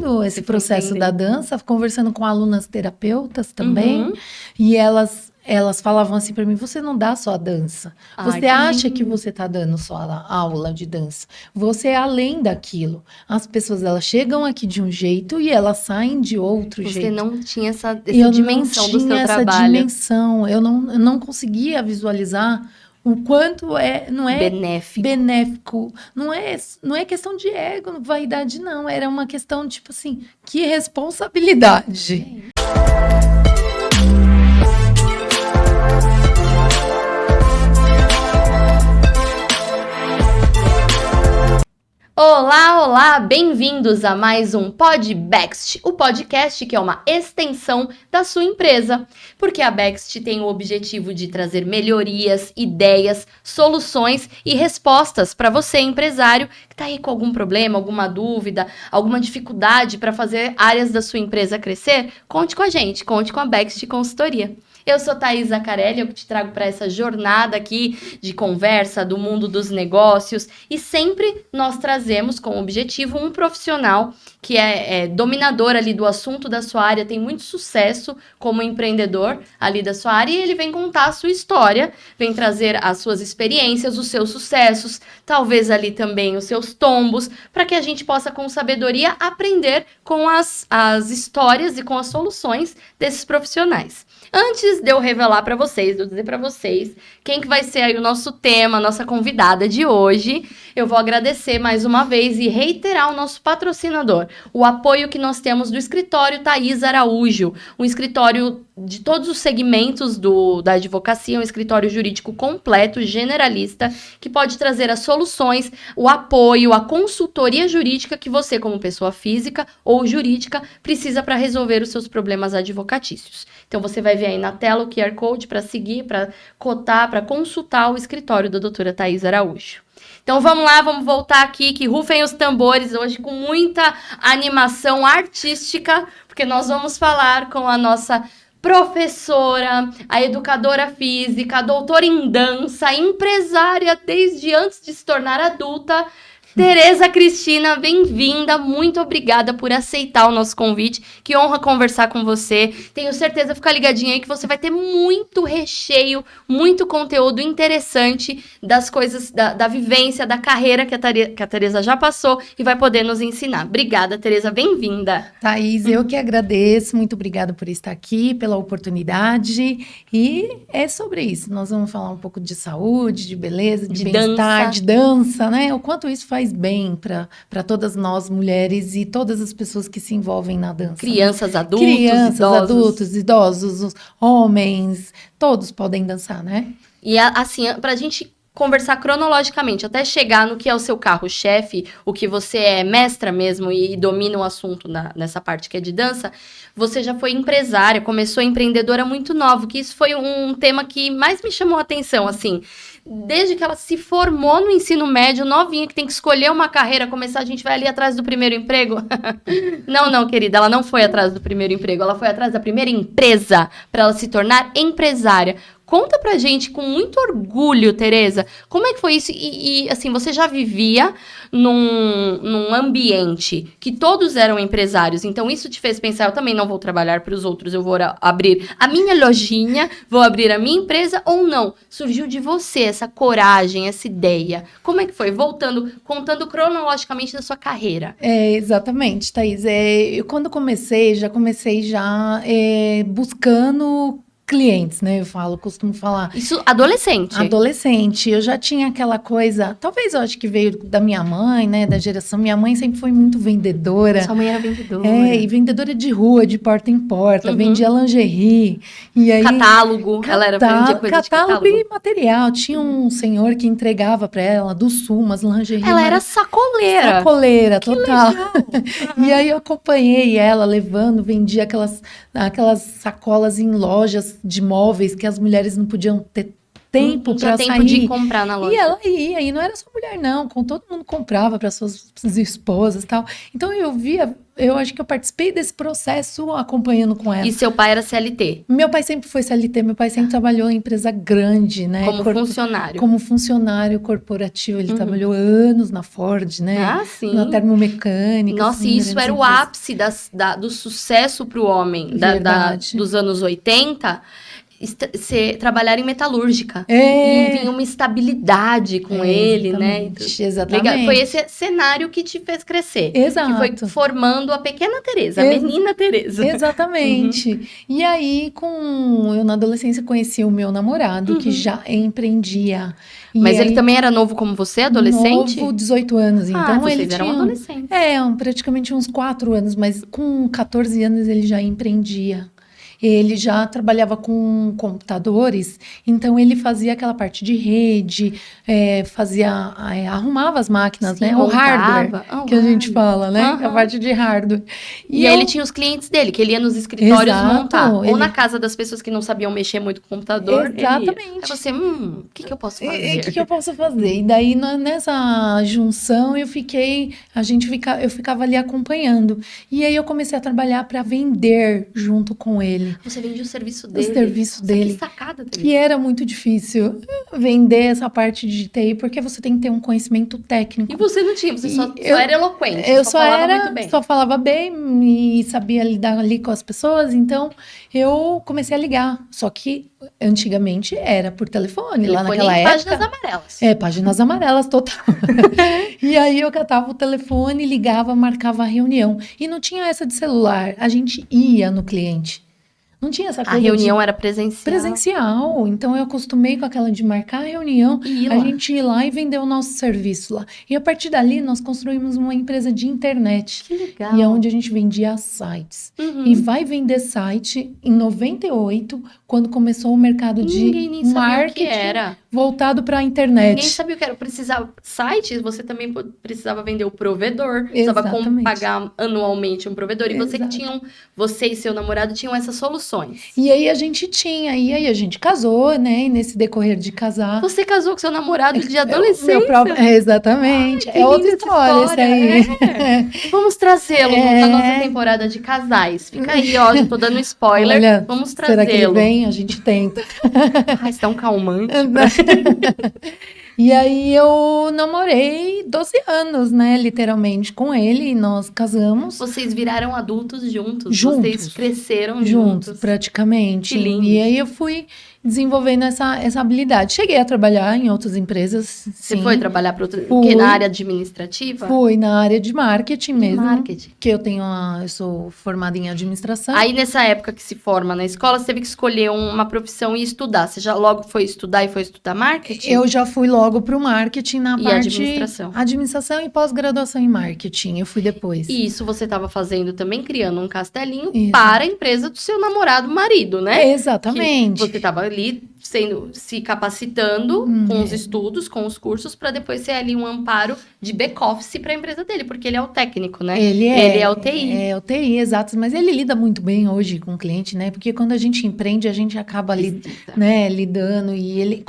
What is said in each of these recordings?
vivendo esse processo da dança, conversando com alunas terapeutas também, e elas falavam assim para mim, você não dá só a dança. Você acha que você está dando só a aula de dança. Você é além daquilo. As pessoas, elas chegam aqui de um jeito e elas saem de outro jeito. Você não tinha essa dimensão do seu trabalho. Essa dimensão. Eu não conseguia visualizar o quanto não é benéfico. Não é questão de ego, vaidade, não. Era uma questão, tipo assim, que responsabilidade. Olá, olá! Bem-vindos a mais um PodBext, o podcast que é uma extensão da sua empresa, porque a Bext tem o objetivo de trazer melhorias, ideias, soluções e respostas para você, empresário, que está aí com algum problema, alguma dúvida, alguma dificuldade para fazer áreas da sua empresa crescer. Conte com a gente, conte com a Bext Consultoria. Eu sou Thaís Zaccarelli, eu te trago para essa jornada aqui de conversa do mundo dos negócios e sempre nós trazemos como objetivo um profissional que é dominador ali do assunto da sua área, tem muito sucesso como empreendedor ali da sua área e ele vem contar a sua história, vem trazer as suas experiências, os seus sucessos, talvez ali também os seus tombos, para que a gente possa com sabedoria aprender com as histórias e com as soluções desses profissionais. Antes de eu revelar para vocês, de eu dizer para vocês quem que vai ser aí o nosso tema, a nossa convidada de hoje, eu vou agradecer mais uma vez e reiterar o nosso patrocinador, o apoio que nós temos do escritório Thaís Araújo, um escritório de todos os segmentos da advocacia, um escritório jurídico completo, generalista, que pode trazer as soluções, o apoio, a consultoria jurídica que você, como pessoa física ou jurídica, precisa para resolver os seus problemas advocatícios. Então, você vai ver aí na tela o QR Code para seguir, para cotar, para consultar o escritório da doutora Thaís Araújo. Então, vamos lá, vamos voltar aqui, que rufem os tambores hoje com muita animação artística, porque nós vamos falar com a nossa professora, a educadora física, a doutora em dança, empresária desde antes de se tornar adulta, Tereza Cristina, bem-vinda, muito obrigada por aceitar o nosso convite, que honra conversar com você, tenho certeza, fica ligadinha aí que você vai ter muito recheio, muito conteúdo interessante das coisas, da vivência, da carreira que a Tereza já passou e vai poder nos ensinar. Obrigada, Tereza, bem-vinda. Thaís, eu que agradeço, muito obrigada por estar aqui, pela oportunidade, e é sobre isso, nós vamos falar um pouco de saúde, de beleza, de bem-estar, de dança, né, o quanto isso faz bem para todas nós mulheres e todas as pessoas que se envolvem na dança. Crianças, né? Adultos, idosos, homens, todos podem dançar, né? E assim, pra gente conversar cronologicamente, até chegar no que é o seu carro-chefe, o que você é mestra mesmo e domina o assunto nessa parte que é de dança, você já foi empresária, começou empreendedora muito nova, que isso foi um tema que mais me chamou a atenção, assim, desde que ela se formou no ensino médio, novinha, que tem que escolher uma carreira, começar, a gente vai ali atrás do primeiro emprego. Não, querida, ela não foi atrás do primeiro emprego, ela foi atrás da primeira empresa, para ela se tornar empresária. Conta pra gente com muito orgulho, Tereza, como é que foi isso? E assim, você já vivia num ambiente que todos eram empresários, então isso te fez pensar, eu também não vou trabalhar para os outros, eu vou abrir a minha lojinha, vou abrir a minha empresa, ou não? Surgiu de você essa coragem, essa ideia. Como é que foi? Contando cronologicamente da sua carreira. Exatamente, Thaís. Eu quando comecei buscando clientes, né? Costumo falar. Isso, adolescente. Adolescente. Eu já tinha aquela coisa, talvez eu acho que veio da minha mãe, né? Da geração. Minha mãe sempre foi muito vendedora. Sua mãe era vendedora. E vendedora de rua, de porta em porta. Vendia lingerie. E aí, catálogo. Ela vendia coisa de catálogo. E material. Tinha um senhor que entregava pra ela, do Sul, umas lingerie. Ela era sacoleira. Sacoleira, total. Legal. E aí eu acompanhei ela levando, vendia aquelas sacolas em lojas de móveis que as mulheres não podiam ter tempo para sair. tempo de comprar na loja. E ela ia, e não era só mulher não, todo mundo comprava para suas esposas e tal. Então eu acho que eu participei desse processo acompanhando com ela. E seu pai era CLT? Meu pai sempre foi CLT, meu pai sempre trabalhou em empresa grande, né? Como funcionário. Como funcionário corporativo, ele trabalhou anos na Ford, né? Ah, sim. Na termomecânica. Nossa, assim, isso era o ápice do sucesso para o homem dos anos 80. Trabalhar em metalúrgica. E vinha uma estabilidade com ele, né? Exatamente. Legal. Foi esse cenário que te fez crescer. Exato. Que foi formando a pequena Tereza, a menina Tereza. Exatamente. E aí, eu na adolescência conheci o meu namorado, que já empreendia. Mas ele também era novo como você, adolescente? Novo, 18 anos. Então vocês ele eram adolescentes. Praticamente uns 4 anos, mas com 14 anos ele já empreendia. Ele já trabalhava com computadores, então ele fazia aquela parte de rede, arrumava as máquinas, né? O hardware, que a gente fala, né? A parte de hardware. E aí ele tinha os clientes dele, que ele ia nos escritórios montar. Ou na casa das pessoas que não sabiam mexer muito com o computador. Exatamente. Aí você, o que eu posso fazer? O que eu posso fazer? E daí, nessa junção, eu ficava ali acompanhando. E aí eu comecei a trabalhar para vender junto com ele. Você vendia o serviço dele. O serviço dele. Que sacada dele. Que era muito difícil vender essa parte de TI, porque você tem que ter um conhecimento técnico. E você não tinha, você só era eloquente. Eu só falava muito bem. Só falava bem e sabia lidar ali com as pessoas, então eu comecei a ligar. Só que antigamente era por telefone lá naquela época. Páginas amarelas. Páginas amarelas, total. E aí eu catava o telefone, ligava, marcava a reunião. E não tinha essa de celular, a gente ia no cliente. Não tinha essa coisa. A reunião era presencial. Presencial. Então eu acostumei com aquela de marcar a reunião, a gente ir lá e vender o nosso serviço lá. E a partir dali nós construímos uma empresa de internet. Que legal. E é onde a gente vendia sites. E vai vender site em 98, quando começou o mercado de marketing voltado para a internet. Ninguém sabia o que era. Precisava site, você também precisava vender o provedor. Precisava pagar anualmente um provedor. E você e seu namorado tinham essas soluções. E aí a gente a gente casou, né? E nesse decorrer de casar... Você casou com seu namorado de adolescência? Exatamente. Ai, outra história essa aí. Vamos trazê-lo na nossa temporada de casais. Fica aí, ó, já tô dando spoiler. Olha, vamos trazê-lo. Será que ele vem? A gente tenta. Ai, você tá um calmante. E aí eu namorei 12 anos, né, literalmente, com ele, e nós casamos. Vocês viraram adultos juntos. Vocês cresceram juntos. Praticamente. Que lindo. E aí eu fui desenvolvendo essa habilidade. Cheguei a trabalhar em outras empresas, Você foi trabalhar para outra... Porque na área administrativa? Fui, na área de marketing mesmo. Marketing. Que eu sou formada em administração. Aí, nessa época que se forma na escola, você teve que escolher uma profissão e estudar. Você já logo foi estudar e foi estudar marketing? Eu já fui logo para o marketing na parte... administração. Administração e pós-graduação em marketing. Eu fui depois. E isso você estava fazendo também, criando um castelinho para a empresa do seu namorado marido, né? Exatamente. Que você estava ali se capacitando com os estudos, com os cursos, para depois ser ali um amparo de back-office para a empresa dele, porque ele é o técnico, né? Ele é o TI. É o TI, exato. Mas ele lida muito bem hoje com o cliente, né? Porque quando a gente empreende, a gente acaba ali, né, lidando. E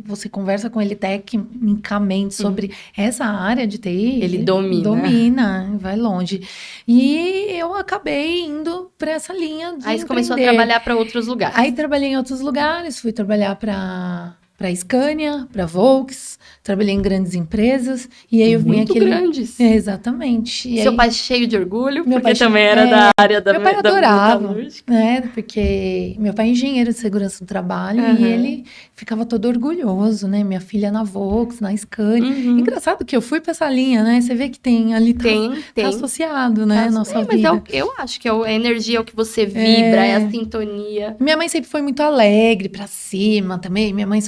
você conversa com ele tecnicamente sobre essa área de TI. Ele domina, vai longe. E eu acabei indo para essa linha de Aí você começou a trabalhar para outros lugares. Aí trabalhei em outros lugares, fui trabalhar para Scania, para Volks, trabalhei em grandes empresas, e aí eu vim muito grandes. Exatamente. E seu aí, pai cheio de orgulho, meu porque pai também era da área da meu pai adorava, metalúrgica. né? Porque meu pai é engenheiro de segurança do trabalho, e ele ficava todo orgulhoso, né? Minha filha na Volks, na Scania. Engraçado que eu fui para essa linha, né? Você vê que tem ali, tá associado, né? Nossa vida. Mas eu acho que a energia é o que você vibra, é a sintonia. Minha mãe sempre foi muito alegre, pra cima também. Minha mãe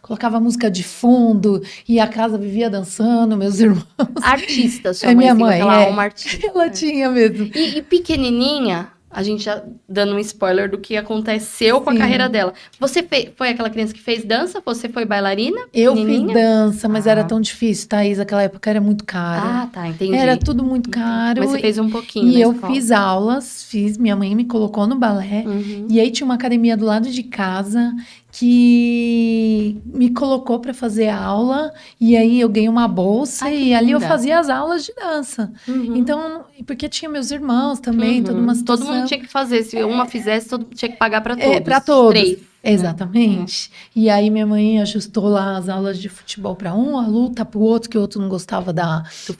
colocava música de fundo e a casa vivia dançando, meus irmãos. Artista, sua mãe. Minha mãe, ela uma artista. Ela tinha mesmo. E pequenininha, a gente já dando um spoiler do que aconteceu com a carreira dela. Você foi aquela criança que fez dança? Você foi bailarina? Eu fiz dança, mas era tão difícil, Thaís. Aquela época era muito caro. Ah, tá, entendi. Era tudo muito caro. Mas você fez um pouquinho E eu escola. fiz aulas, minha mãe me colocou no balé. E aí tinha uma academia do lado de casa, que me colocou para fazer aula, e aí eu ganhei uma bolsa, e ali eu fazia as aulas de dança. Então, porque tinha meus irmãos também, toda uma situação. Todo mundo tinha que fazer, se uma fizesse, todo mundo tinha que pagar para todos. Para todos. 3. Exatamente. E aí minha mãe ajustou lá as aulas de futebol para um, a luta para o outro, que o outro não gostava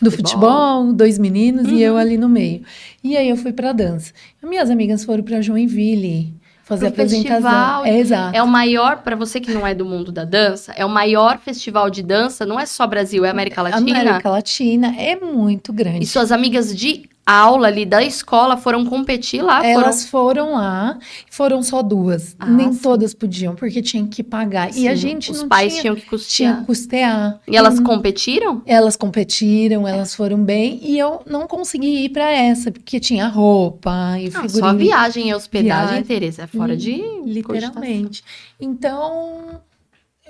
do futebol, 2 meninos e eu ali no meio. E aí eu fui para dança. Minhas amigas foram para Joinville fazer apresentação. Exato. É o maior, para você que não é do mundo da dança, é o maior festival de dança, não é só Brasil, é América Latina. América Latina é muito grande. E suas amigas de aula ali da escola foram competir lá? Elas foram lá, foram só 2. Nem todas podiam, porque tinham que pagar. Sim, e a gente os não pais tinha, tinham que custear. Tinha que custear. E elas competiram? Elas competiram, elas foram bem. E eu não consegui ir para essa, porque tinha roupa e figurino. Só a viagem e a hospedagem, Tereza, é fora de literalmente. Então,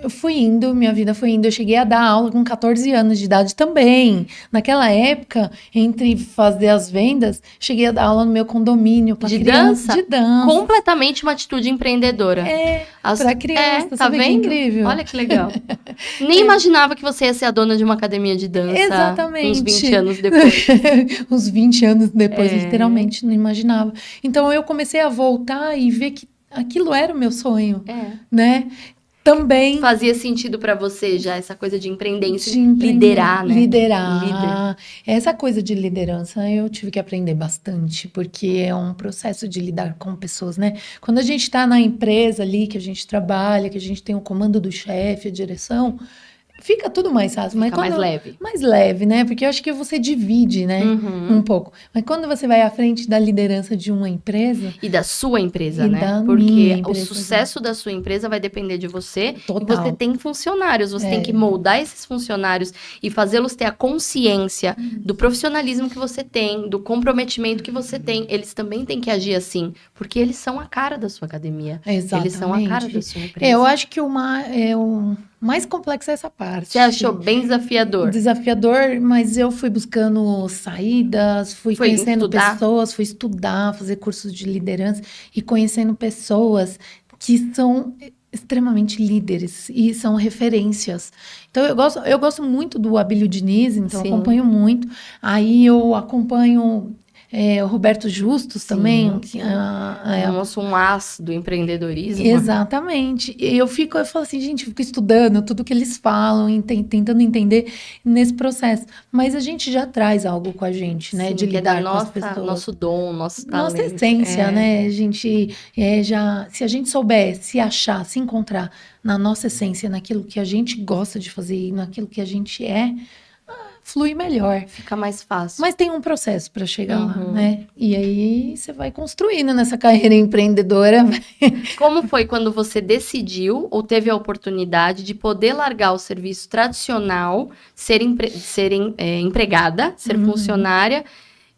eu fui indo, minha vida foi indo. Eu cheguei a dar aula com 14 anos de idade também. Naquela época, entre fazer as vendas, cheguei a dar aula no meu condomínio para criança. De dança. Completamente uma atitude empreendedora. Para criança. Tá sabe vendo? Que incrível. Olha que legal. Nem imaginava que você ia ser a dona de uma academia de dança. Exatamente. Uns 20 anos depois. Uns 20 anos depois, literalmente, não imaginava. Então, eu comecei a voltar e ver que aquilo era o meu sonho, né? Também fazia sentido para você já essa coisa de empreender, liderar, né? Liderar. Essa coisa de liderança eu tive que aprender bastante, porque é um processo de lidar com pessoas, né? Quando a gente está na empresa ali, que a gente trabalha, que a gente tem o comando do chefe, a direção, fica tudo mais fácil. Fica mais leve. Mais leve, né? Porque eu acho que você divide, né? Um pouco. Mas quando você vai à frente da liderança de uma empresa... E da sua empresa, né? Porque o sucesso da sua empresa vai depender de você. Total. E você tem funcionários. Você tem que moldar esses funcionários e fazê-los ter a consciência do profissionalismo que você tem, do comprometimento que você tem. Eles também têm que agir assim. Porque eles são a cara da sua academia. Exatamente. Eles são a cara da sua empresa. Eu acho que o mais complexo é essa parte. Você achou bem desafiador? Desafiador, mas eu fui buscando saídas, fui conhecendo pessoas, fui estudar, fazer cursos de liderança e conhecendo pessoas que são extremamente líderes e são referências. Então, eu gosto muito do Abílio Diniz, então eu acompanho muito. Aí eu acompanho... o Roberto Justus também. Um as do empreendedorismo. Exatamente. E eu falo assim, gente, eu fico estudando tudo que eles falam, tentando entender nesse processo. Mas a gente já traz algo com a gente, né? De lidar com as pessoas. Nosso dom, nosso talento. Nossa essência, né? A gente se a gente souber se achar, se encontrar na nossa essência, naquilo que a gente gosta de fazer e naquilo que a gente flui melhor. Fica mais fácil. Mas tem um processo para chegar lá, né? E aí você vai construindo nessa carreira empreendedora. Como foi quando você decidiu ou teve a oportunidade de poder largar o serviço tradicional, ser empregada, ser funcionária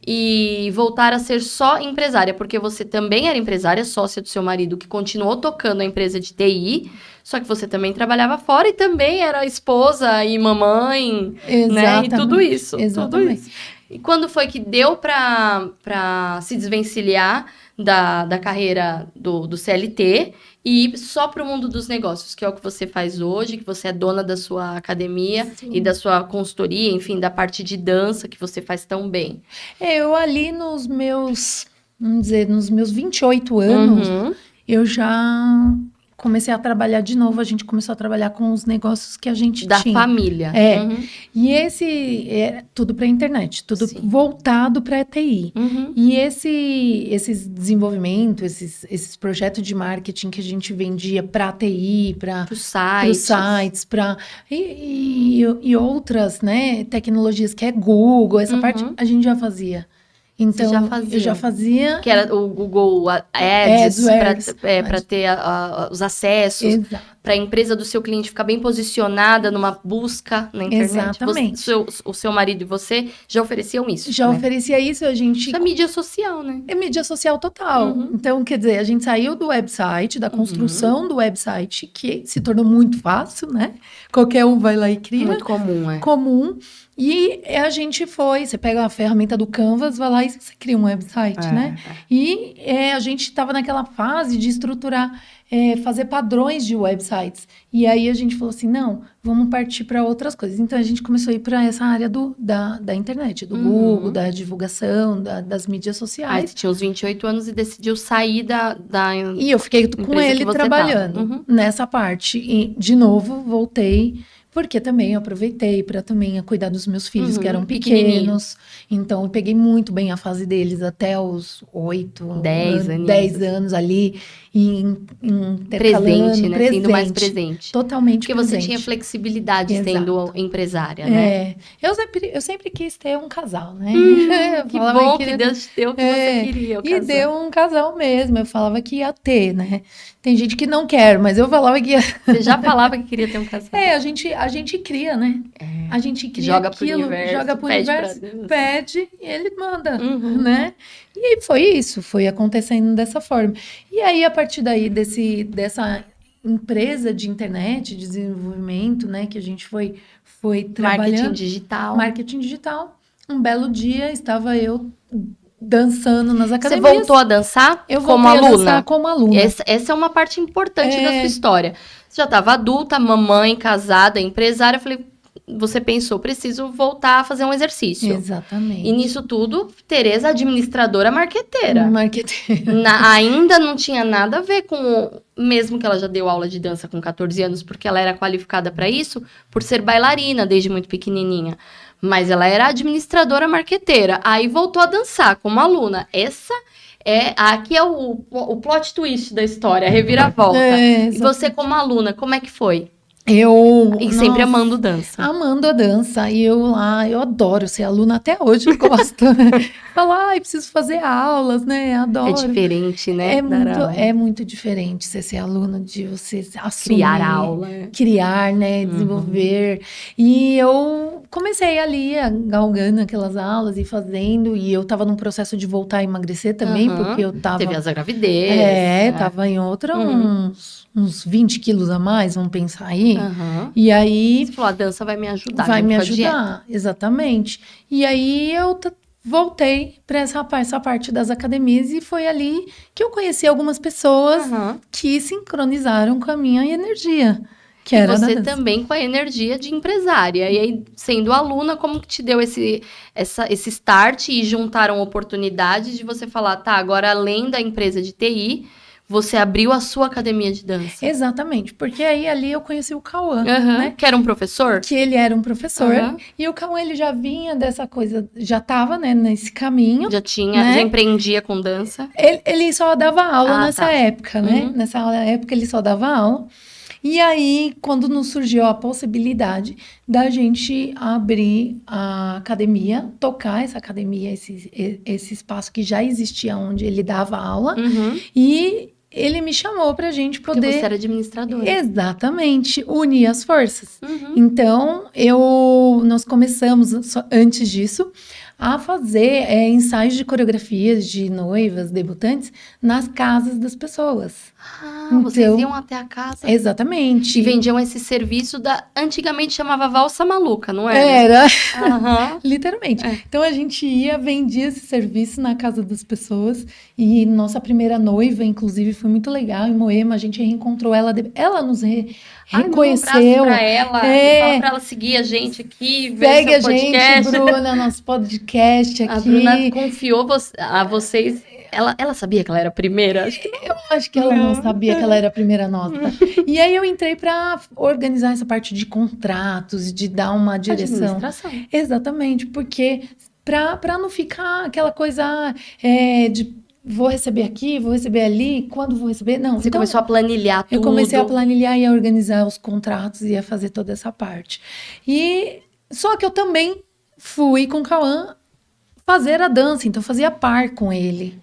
e voltar a ser só empresária? Porque você também era empresária, sócia do seu marido, que continuou tocando a empresa de TI, só que você também trabalhava fora e também era esposa e mamãe, né? E tudo isso. Exatamente. Tudo isso. E quando foi que deu para se desvencilhar da carreira do CLT e ir só para o mundo dos negócios, que é o que você faz hoje, que você é dona da sua academia e da sua consultoria, enfim, da parte de dança que você faz tão bem? Eu ali nos meus 28 anos, eu já comecei a trabalhar de novo, a gente começou a trabalhar com os negócios que a gente da tinha. Família. E esse é tudo para a internet, tudo voltado para a TI. E esses desenvolvimentos, esses projetos de marketing que a gente vendia para a TI, para os sites, e outras, né, tecnologias que é Google, essa parte a gente já fazia. Então, eu já fazia. Que era o Google Ads, para ter os acessos, para a empresa do seu cliente ficar bem posicionada numa busca na internet. Exatamente. O seu marido e você já ofereciam isso. Já oferecia isso, a gente... Isso é mídia social, né? É mídia social total. Então, quer dizer, a gente saiu do website, da construção do website, que se tornou muito fácil, né? Qualquer um vai lá e cria. Muito comum, Comum. E a gente você pega a ferramenta do Canvas, vai lá e você cria um website, né? E a gente estava naquela fase de estruturar fazer padrões de websites. E aí a gente falou assim, não, vamos partir para outras coisas. Então a gente começou a ir para essa área da internet, do Google, da divulgação, das mídias sociais. Aí você tinha uns 28 anos e decidiu sair da E eu fiquei com ele trabalhando nessa parte. E, de novo, voltei, porque também eu aproveitei para também cuidar dos meus filhos, que eram pequenos. Então, eu peguei muito bem a fase deles até os 10 anos ali. E presente, né? Sendo mais presente. Totalmente porque presente. Você tinha flexibilidade sendo empresária, né? Eu sempre quis ter um casal, né? Que bom que Deus te deu o que você queria, o casal. E deu um casal mesmo. Eu falava que ia ter, né? Tem gente que não quer, mas eu falava que ia... Você já falava que queria ter um casal. A gente cria, né? A gente cria joga aquilo, pro universo, joga pro universo, pede e ele manda, né? E aí foi isso, foi acontecendo dessa forma. E aí, a partir daí, dessa empresa de internet, de desenvolvimento, né? Que a gente foi trabalhando. Marketing digital. Um belo dia, estava eu dançando nas academias. Você voltou a dançar como aluna? Eu voltei a dançar como aluna. Essa é uma parte importante da sua história. Você já estava adulta, mamãe, casada, empresária. Eu falei, você pensou, preciso voltar a fazer um exercício. Exatamente. E nisso tudo, Tereza, administradora marqueteira. Marqueteira. Ainda não tinha nada a ver com... Mesmo que ela já deu aula de dança com 14 anos, porque ela era qualificada para isso, por ser bailarina desde muito pequenininha. Mas ela era administradora marqueteira. Aí voltou a dançar como aluna. Aqui é o plot twist da história, a reviravolta. E você como aluna, como é que foi? Sempre amando dança. Amando a dança. E eu adoro ser aluna até hoje, eu gosto. Falar, preciso fazer aulas, né? Adoro. É diferente, né? É muito diferente ser aluna, de você assumir. Criar aula. Criar, né? Desenvolver. E eu comecei ali, galgando aquelas aulas e fazendo. E eu tava num processo de voltar a emagrecer também, porque eu tava... Teve essa gravidez. Tava em outra, uns 20 quilos a mais, vamos pensar aí. E aí... Você falou, a dança vai me ajudar. Vai me ajudar, exatamente. E aí eu voltei para essa parte das academias e foi ali que eu conheci algumas pessoas que sincronizaram com a minha energia. Que era você também com a energia de empresária. E aí, sendo aluna, como que te deu esse start e juntaram oportunidades de você falar, tá, agora além da empresa de TI... Você abriu a sua academia de dança. Exatamente, porque aí ali eu conheci o Cauã, né? Que era um professor? Que ele era um professor. E o Cauã, ele já vinha dessa coisa, já estava, né, nesse caminho. Já tinha, já empreendia com dança. Ele só dava aula nessa época, né? Nessa época ele só dava aula. E aí, quando nos surgiu a possibilidade da gente abrir a academia, tocar essa academia, esse espaço que já existia onde ele dava aula, e ele me chamou pra gente poder... Porque você era administradora. Exatamente, unir as forças. Então, nós começamos, antes disso, a fazer ensaios de coreografias de noivas, debutantes, nas casas das pessoas. Então, vocês iam até a casa. Exatamente. E vendiam esse serviço antigamente chamava valsa maluca, não era? Era. Literalmente. Então, a gente vendia esse serviço na casa das pessoas. E nossa primeira noiva, inclusive, foi muito legal. Em Moema, a gente reencontrou ela. Ela nos reconheceu. Um pra ela. Fala pra ela seguir a gente aqui. Segue a gente, Bruna, nosso podcast aqui. A Bruna confiou a vocês... Ela sabia que ela era a primeira? Acho que não. Eu acho que ela não sabia que ela era a primeira nota. E aí eu entrei para organizar essa parte de contratos, de dar uma direção. Administração. Exatamente, porque para não ficar aquela coisa de vou receber aqui, vou receber ali, quando vou receber, não. Você começou a planilhar tudo. Eu comecei a planilhar e a organizar os contratos e a fazer toda essa parte. Só que eu também fui com o Cauã fazer a dança, então eu fazia par com ele.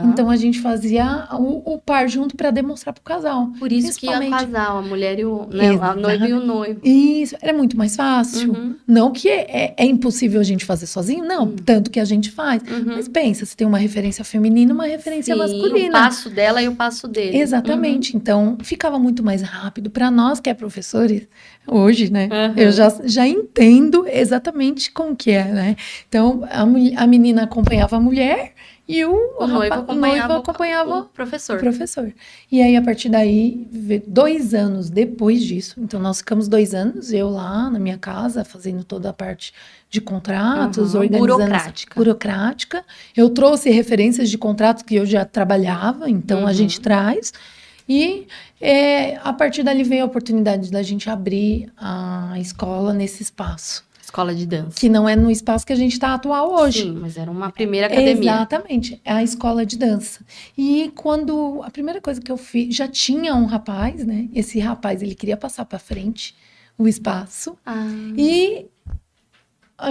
Então a gente fazia o par junto para demonstrar pro casal. Por isso que é casal, a mulher e a noiva e o noivo. Isso, era muito mais fácil. Não que é impossível a gente fazer sozinho, não, tanto que a gente faz. Mas pensa, você tem uma referência feminina e uma referência masculina. O passo dela e o passo dele. Exatamente, então ficava muito mais rápido. Para nós que é professores, hoje, né, eu já entendo exatamente como que é, né? Então a menina acompanhava a mulher E o noivo acompanhava o professor. o professor. E aí, a partir daí, 2 anos depois disso, então nós ficamos 2 anos, eu lá na minha casa, fazendo toda a parte de contratos, organizando burocrática. Eu trouxe referências de contratos que eu já trabalhava, então a gente traz. E a partir dali veio a oportunidade da gente abrir a escola nesse espaço. Escola de dança. Que não é no espaço que a gente está atual hoje. Sim, mas era uma primeira academia. Exatamente, é a escola de dança. E quando a primeira coisa que eu fiz, já tinha um rapaz, né? Esse rapaz, ele queria passar para frente o espaço. E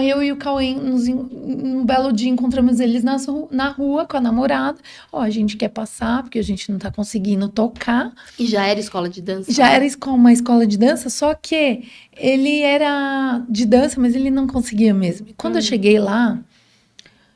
eu e o Cauê, um belo dia, encontramos eles na rua com a namorada. A gente quer passar, porque a gente não tá conseguindo tocar. E já era escola de dança? Já era uma escola de dança, só que ele era de dança, mas ele não conseguia mesmo. E quando eu cheguei lá,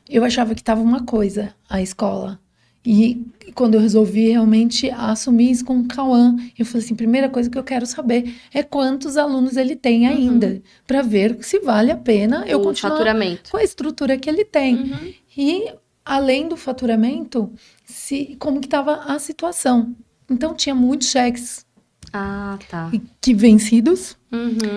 eu achava que tava uma coisa, a escola. E quando eu resolvi realmente assumir isso com o Cauã, eu falei assim, primeira coisa que eu quero saber é quantos alunos ele tem ainda, para ver se vale a pena eu continuar com a estrutura que ele tem. E além do faturamento, como que estava a situação. Então tinha muitos cheques que vencidos,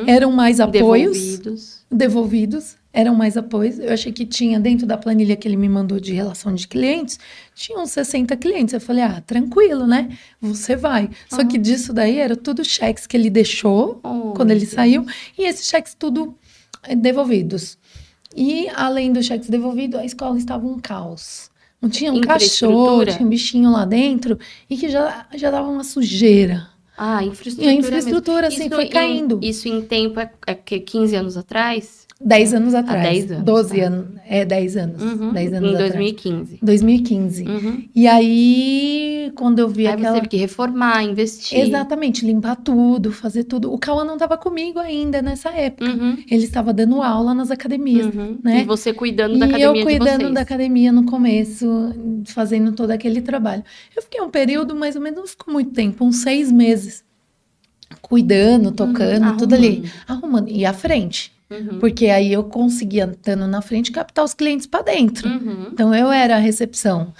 eram mais apoios devolvidos. Eram mais apoios. Eu achei que tinha, dentro da planilha que ele me mandou de relação de clientes, tinha uns 60 clientes. Eu falei, tranquilo, né? Você vai. Só que disso daí, era tudo cheques que ele deixou quando ele saiu. E esses cheques tudo devolvidos. E, além dos cheques devolvidos, a escola estava um caos. Não tinha um cachorro, tinha um bichinho lá dentro. E que já dava uma sujeira. Infraestrutura. E a infraestrutura, assim, foi caindo. Isso em tempo é 15 anos atrás? 10 anos atrás. 10 anos. 12 anos. 10 anos. 10 anos em atrás. 2015. 2015. E aí, quando eu vi você teve que reformar, investir. Exatamente, limpar tudo, fazer tudo. O Cauã não estava comigo ainda nessa época. Ele estava dando aula nas academias, né? E você cuidando da academia de vocês. E eu cuidando da academia no começo, fazendo todo aquele trabalho. Eu fiquei um período, mais ou menos, não ficou muito tempo, uns 6 meses. Cuidando, tocando, tudo ali. Arrumando. E à frente. Porque aí eu conseguia, estando na frente, captar os clientes para dentro. Então, eu era a recepção.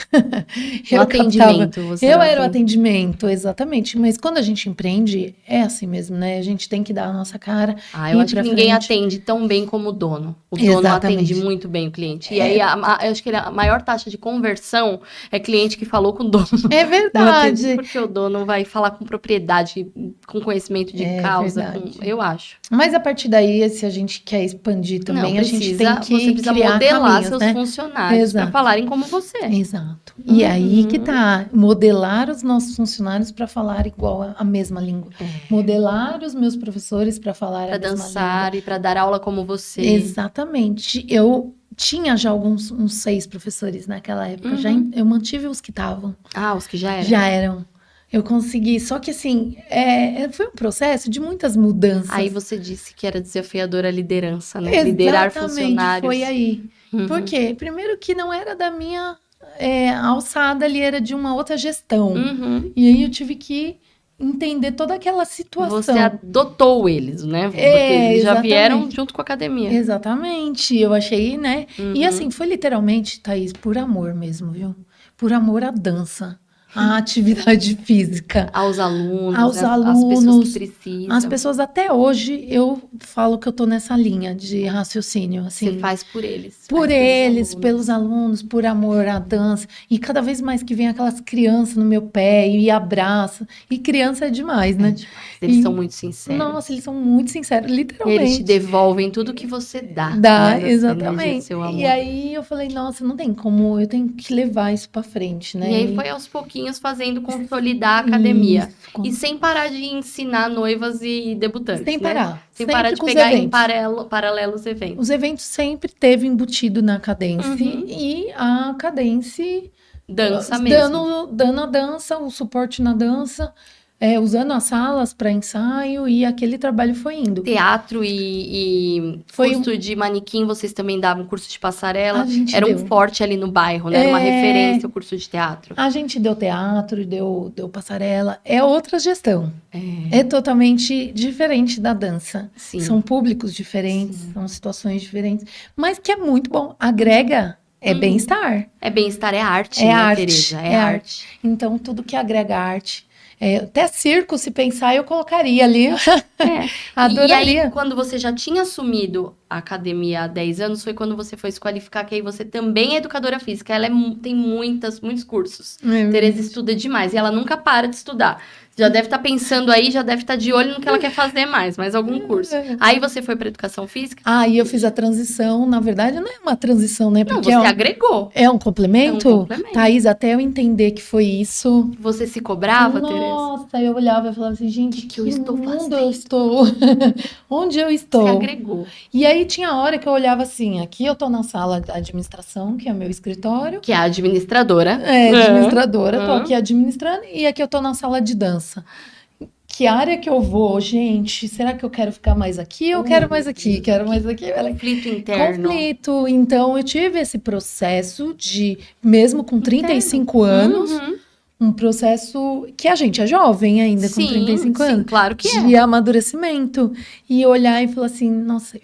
O atendimento. Eu era o atendimento, exatamente. Mas quando a gente empreende, é assim mesmo, né? A gente tem que dar a nossa cara. Eu acho que ninguém atende tão bem como o dono. O dono atende muito bem o cliente. E aí, eu acho que a maior taxa de conversão é cliente que falou com o dono. É verdade. Porque o dono vai falar com propriedade, com conhecimento de causa. Eu acho. Mas a partir daí, se a gente quer expandir também, a gente tem que você precisa criar modelar caminhos, seus né? funcionários para falarem como você. Exato. E aí que tá, modelar os nossos funcionários para falar igual a mesma língua. Modelar os meus professores para falar a mesma língua. Para dançar e para dar aula como você. Exatamente. Eu tinha já uns 6 professores naquela época, eu mantive os que estavam. Os que já eram. Já eram. Eu consegui, só que assim, foi um processo de muitas mudanças. Aí você disse que era desafiadora a liderança, né? Liderar funcionários. Foi aí. Por quê? Primeiro que não era da minha alçada ali, era de uma outra gestão. E aí eu tive que entender toda aquela situação. Você adotou eles, né? Porque eles já vieram junto com a academia. Exatamente, eu achei, né? E assim, foi literalmente, Thaís, por amor mesmo, viu? Por amor à dança. A atividade física. Aos alunos, as pessoas que precisam. As pessoas, até hoje, eu falo que eu tô nessa linha de raciocínio. Assim, você faz por eles. Por eles, pelos alunos, por amor à dança. E cada vez mais que vem aquelas crianças no meu pé e abraça. E criança é demais, né? Eles são muito sinceros. Nossa, eles são muito sinceros, literalmente. Eles te devolvem tudo que você dá. Né? Exatamente. E aí eu falei, nossa, não tem como, eu tenho que levar isso pra frente, né? E aí foi aos pouquinhos fazendo consolidar a academia. E sem parar de ensinar noivas e debutantes. Sem parar. Né? Sem parar de pegar em paralelo os eventos. Os eventos sempre teve embutido na Cadence. E a Cadence... Dança mesmo. Dando a dança, o suporte na dança. Usando as salas para ensaio, e aquele trabalho foi indo. Teatro e curso de manequim, vocês também davam curso de passarela? Era um forte ali no bairro, né? Era uma referência o curso de teatro. A gente deu teatro, deu passarela. É outra gestão. É totalmente diferente da dança. Sim. São públicos diferentes, são situações diferentes. Mas que é muito bom. Agrega É bem-estar. É bem-estar, é arte, É né, arte, Tereza? é arte. Então, tudo que agrega arte. Até circo, se pensar, eu colocaria ali. Adoraria. E aí, quando você já tinha assumido a academia há 10 anos, foi quando você foi se qualificar, que aí você também é educadora física. Ela tem muitos cursos. Tereza estuda demais e ela nunca para de estudar. Já deve estar pensando aí, já deve estar de olho no que ela quer fazer mais algum curso. Aí você foi para educação física? E eu fiz a transição. Na verdade, não é uma transição, né? Não, Porque você agregou. É um complemento? É um complemento. Thaís, até eu entender que foi isso. Você se cobrava, Tereza? Nossa, eu olhava e falava assim, gente, que eu estou fazendo? Eu estou? Onde eu estou? Você agregou. E aí tinha hora que eu olhava assim, aqui eu tô na sala de administração, que é o meu escritório. Que é a administradora. Administradora, tô aqui administrando, e aqui eu tô na sala de dança. Que área que eu vou, gente? Será que eu quero ficar mais aqui? Eu quero mais aqui, quero mais aqui. Conflito interno. Conflito. Então, eu tive esse processo de, mesmo com 35 anos, um processo que a gente é jovem ainda, com 35 anos. Sim, claro que de amadurecimento. E olhar e falar assim, nossa,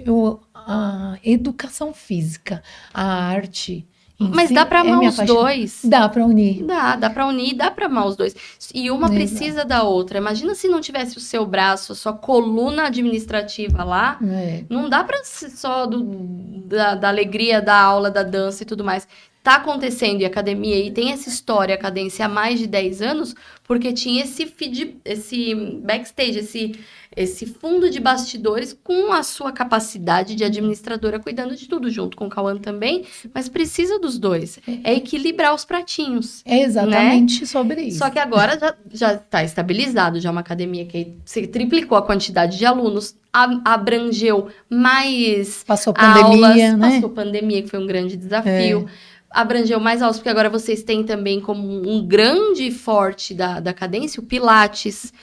a educação física, a arte... Mas dá pra amar os dois. Dá pra unir. Dá pra unir, dá pra amar os dois. E uma precisa da outra. Imagina se não tivesse o seu braço, a sua coluna administrativa lá. Não dá pra ser só da alegria da aula, da dança e tudo mais. Tá acontecendo em academia e tem essa história, a Cadência, há mais de 10 anos, porque tinha esse backstage, esse fundo de bastidores com a sua capacidade de administradora, cuidando de tudo junto com o Cauã também, mas precisa dos dois. É equilibrar os pratinhos. É exatamente sobre isso. Só que agora já está estabilizado, já é uma academia que você triplicou a quantidade de alunos, abrangeu mais Passou pandemia, aulas, né? Passou pandemia, que foi um grande desafio. Abrangeu mais aulas, porque agora vocês têm também como um grande forte da cadência o Pilates.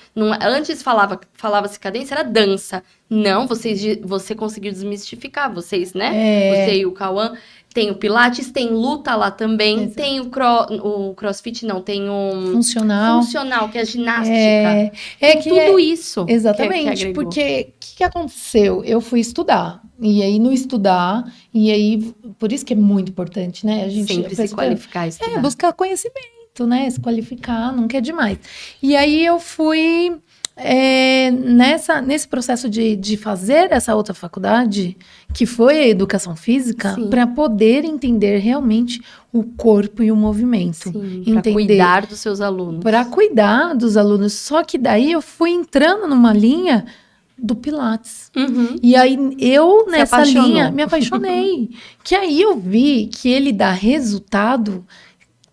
Antes falava-se cadência, era dança. Não, você conseguiu desmistificar, vocês, né? Você e o Cauã. Tem o Pilates, tem luta lá também. Exato. Tem o CrossFit, não, tem o... Funcional, que é a ginástica. Tudo isso. Exatamente, porque o que aconteceu? Eu fui estudar. E aí, no estudar, por isso que é muito importante, né? A gente sempre se qualificar, estudar. Buscar conhecimento, né? Se qualificar, nunca é demais. E aí, eu fui... nesse processo de fazer essa outra faculdade, que foi a educação física, para poder entender realmente o corpo e o movimento. Para cuidar dos seus alunos. Para cuidar dos alunos. Só que daí eu fui entrando numa linha do Pilates. E aí nessa linha me apaixonei. Que aí eu vi que ele dá resultado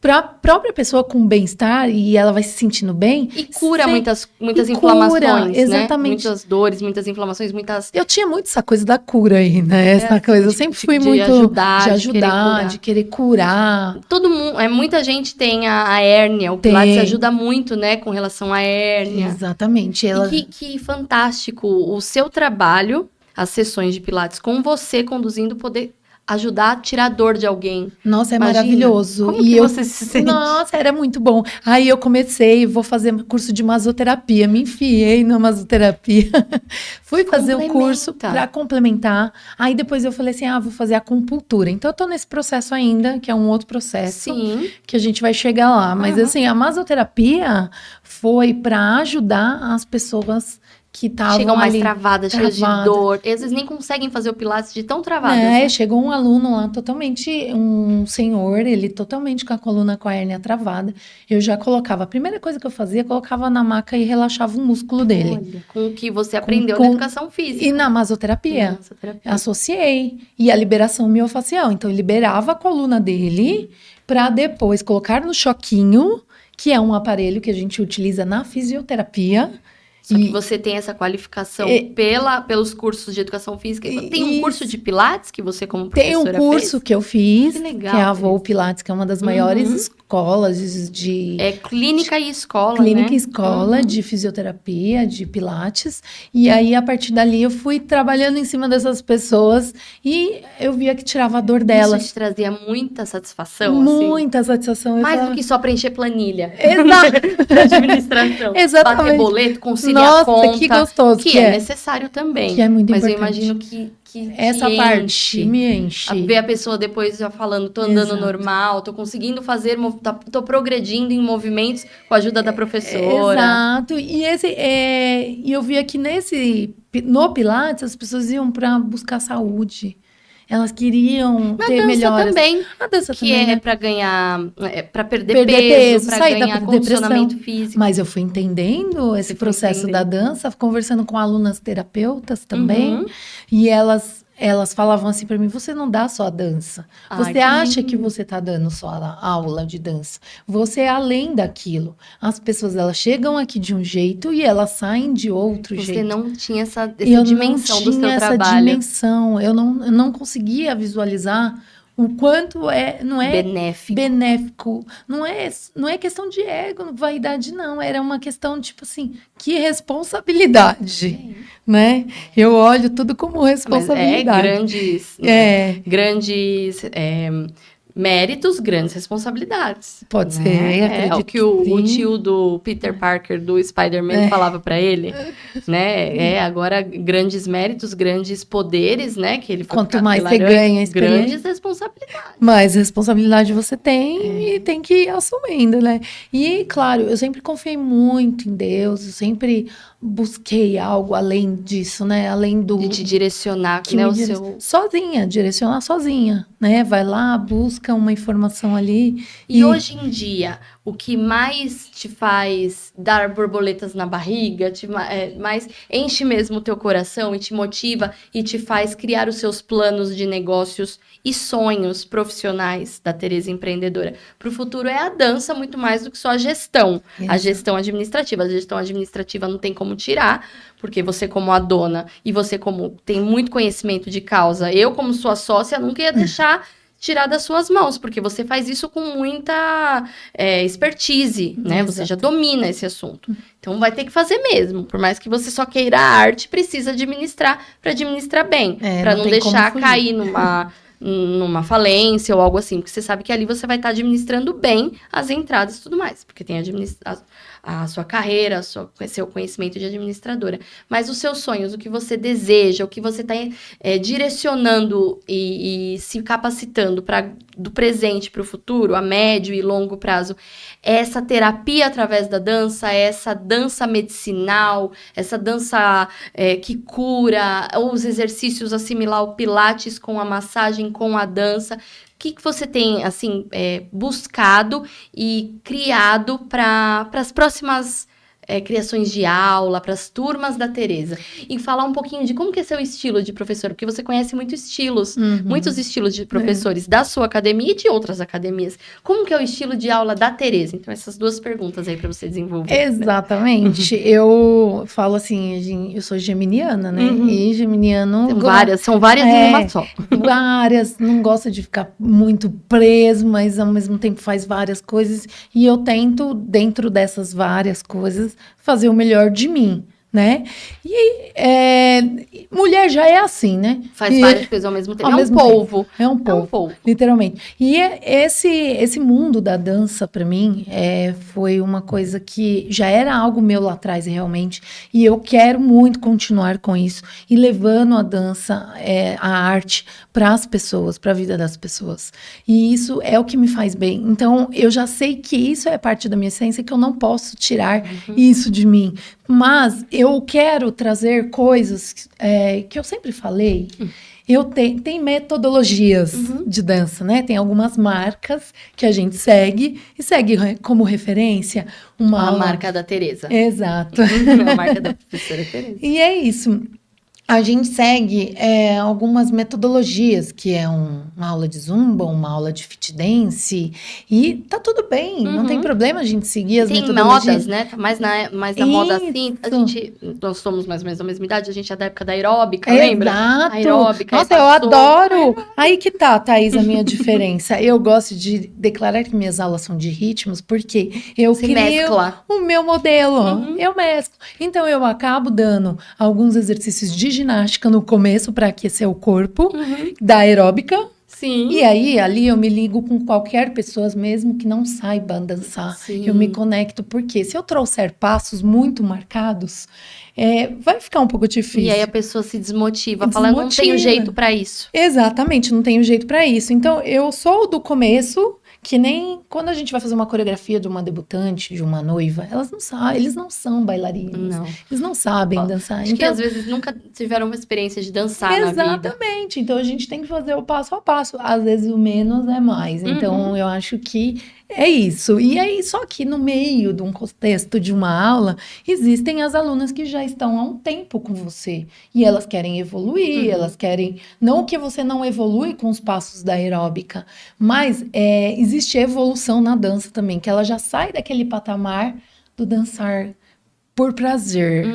para a própria pessoa com bem-estar e ela vai se sentindo bem. E cura muitas inflamações, exatamente. Né? Muitas dores, muitas inflamações, Eu tinha muito essa coisa da cura aí, né? Essa coisa, eu sempre fui muito de querer curar. Todo mundo, muita gente tem a hérnia, o Pilates ajuda muito, né, com relação à hérnia. Exatamente. E que fantástico o seu trabalho, as sessões de Pilates com você conduzindo, poder ajudar a tirar a dor de alguém. Nossa, maravilhoso. Como que você se sente? Nossa, era muito bom. Aí eu vou fazer curso de masoterapia, me enfiei na masoterapia. Fui fazer um curso para complementar. Aí depois eu falei assim, vou fazer acupuntura. Então eu tô nesse processo ainda, que é um outro processo. Que a gente vai chegar lá. Mas assim, a masoterapia foi para ajudar as pessoas que estavam chegam mais travadas, cheias de dor. Às vezes nem conseguem fazer o Pilates de tão travadas. Né? Chegou um aluno lá um senhor, ele totalmente com a hérnia travada. Eu já colocava, a primeira coisa que eu fazia, colocava na maca e relaxava o músculo dele. Olha, com o que você aprendeu na educação física. E na masoterapia. Associei. E a liberação miofacial. Então, eu liberava a coluna dele para depois colocar no choquinho, que é um aparelho que a gente utiliza na fisioterapia. Só que você tem essa qualificação pelos cursos de educação física. Tem um curso de Pilates que você, como professora, tem um curso que eu fiz, que legal, que é a Voo Pilates, que é uma das maiores escolas de... clínica e escola, Clínica né? e escola de fisioterapia, de Pilates. E aí, a partir dali, eu fui trabalhando em cima dessas pessoas e eu via que tirava a dor delas. Isso te trazia muita satisfação, muita satisfação. Mais do que só preencher planilha. Exato. Administração. Exatamente. Bater boleto, conciliar conta. Que gostoso. Que é necessário também. Que é muito importante. Mas eu imagino que que Essa te parte enche. me enche. Ver a pessoa depois já falando, tô andando Exato. normal, tô conseguindo fazer, tô progredindo em movimentos com a ajuda da professora. Exato. E eu vi aqui no Pilates, as pessoas iam para buscar saúde. Elas queriam Na ter dança melhoras. também, A dança que também, é né? pra ganhar, pra perder peso, pra sair da ganhar depressão. condicionamento físico. Mas eu fui entendendo esse Você foi processo da entendendo. dança, conversando com alunas terapeutas também, Uhum. e elas falavam assim para mim: você não dá só a dança. Ai, Você que acha lindo. que você está dando só a aula de dança. Você é além daquilo. As pessoas elas chegam aqui de um jeito e elas saem de outro Você jeito. não tinha essa Eu dimensão não do seu tinha essa trabalho. dimensão. Eu não conseguia visualizar o quanto não é benéfico. Não é questão de ego, vaidade, não. Era uma questão, tipo assim, que responsabilidade, né? Eu olho tudo como Mas responsabilidade. grandes méritos, grandes responsabilidades. Pode ser, acredito o que o sim. tio do Peter Parker, do Spider-Man, falava pra ele, né? Agora, grandes méritos, grandes poderes, né? Que ele foi Quanto mais você ganha experiência, grandes responsabilidades. mais responsabilidade você tem e tem que ir assumindo, né? E, claro, eu sempre confiei muito em Deus, eu sempre busquei algo além disso, né? Além do... De te direcionar, que né? Sozinha, direcionar sozinha, né? Vai lá, busca uma informação ali. E hoje em dia, o que mais te faz dar borboletas na barriga, mais enche mesmo o teu coração e te motiva e te faz criar os seus planos de negócios e sonhos profissionais da Tereza Empreendedora para o futuro é a dança muito mais do que só a gestão. Exato. A gestão administrativa. A gestão administrativa não tem como tirar, porque você como a dona e você como tem muito conhecimento de causa, eu como sua sócia nunca ia deixar tirar das suas mãos, porque você faz isso com muita expertise, né? Exato. Você já domina esse assunto. Então, vai ter que fazer mesmo. Por mais que você só queira a arte, precisa administrar para administrar bem. Para não deixar cair numa falência ou algo assim. Porque você sabe que ali você vai estar administrando bem as entradas e tudo mais. Porque tem a sua carreira, seu conhecimento de administradora. Mas os seus sonhos, o que você deseja, o que você está direcionando e se capacitando do presente para o futuro, a médio e longo prazo, essa terapia através da dança, essa dança medicinal, essa dança que cura, ou os exercícios, assimilar o pilates com a massagem, com a dança. O que você tem, assim, buscado e criado para as próximas criações de aula, para as turmas da Tereza? E falar um pouquinho de como que é seu estilo de professor, porque você conhece muitos estilos de professores da sua academia e de outras academias. Como que é o estilo de aula da Tereza? Então, essas duas perguntas aí para você desenvolver. Exatamente. Eu falo assim, eu sou geminiana, né? E geminiano... São várias em uma só. Várias, não gosta de ficar muito preso, mas ao mesmo tempo faz várias coisas. E eu tento, dentro dessas várias coisas, fazer o melhor de mim, né? E mulher já é assim, né? Faz várias coisas ao mesmo tempo. É um polvo, literalmente. E esse mundo da dança, para mim, foi uma coisa que já era algo meu lá atrás, realmente. E eu quero muito continuar com isso. E levando a dança, a arte, para as pessoas, para a vida das pessoas. E isso é o que me faz bem. Então, eu já sei que isso é parte da minha essência, que eu não posso tirar isso de mim. Mas eu quero trazer coisas que eu sempre falei. Tem metodologias de dança, né? Tem algumas marcas que a gente segue e segue como referência a marca da Tereza. Exato. A marca da professora Tereza. E é isso. A gente segue algumas metodologias, que é uma aula de zumba, uma aula de fit dance, e tá tudo bem, não tem problema a gente seguir as metodologias. Tem modas, né? Tá mais na moda assim, nós somos mais ou menos da mesma idade, a gente é da época da aeróbica, lembra? Exato! Aeróbica. Nossa, eu adoro! Aí que tá, Thaís, a minha diferença. Eu gosto de declarar que minhas aulas são de ritmos, porque eu crio o meu modelo, eu mesclo. Então, eu acabo dando alguns exercícios de ginástica no começo para aquecer o corpo, da aeróbica Sim. E aí, ali eu me ligo com qualquer pessoa, mesmo que não saiba dançar. Sim. Eu me conecto, porque se eu trouxer passos muito marcados, vai ficar um pouco difícil. E aí a pessoa se desmotiva, fala, eu não tenho jeito pra isso. Exatamente, não tenho jeito pra isso. Então, eu sou do começo, que nem quando a gente vai fazer uma coreografia de uma debutante, de uma noiva, elas não sabem, eles não são bailarinos. Não. Eles não sabem dançar. Acho que às vezes nunca tiveram uma experiência de dançar na vida. Exatamente. Então a gente tem que fazer o passo a passo. Às vezes o menos é mais. Então eu acho que é isso. E aí, só que no meio de um contexto de uma aula, existem as alunas que já estão há um tempo com você. E elas querem evoluir, elas querem. Não que você não evolui com os passos da aeróbica, mas existe evolução na dança também, que ela já sai daquele patamar do dançar por prazer.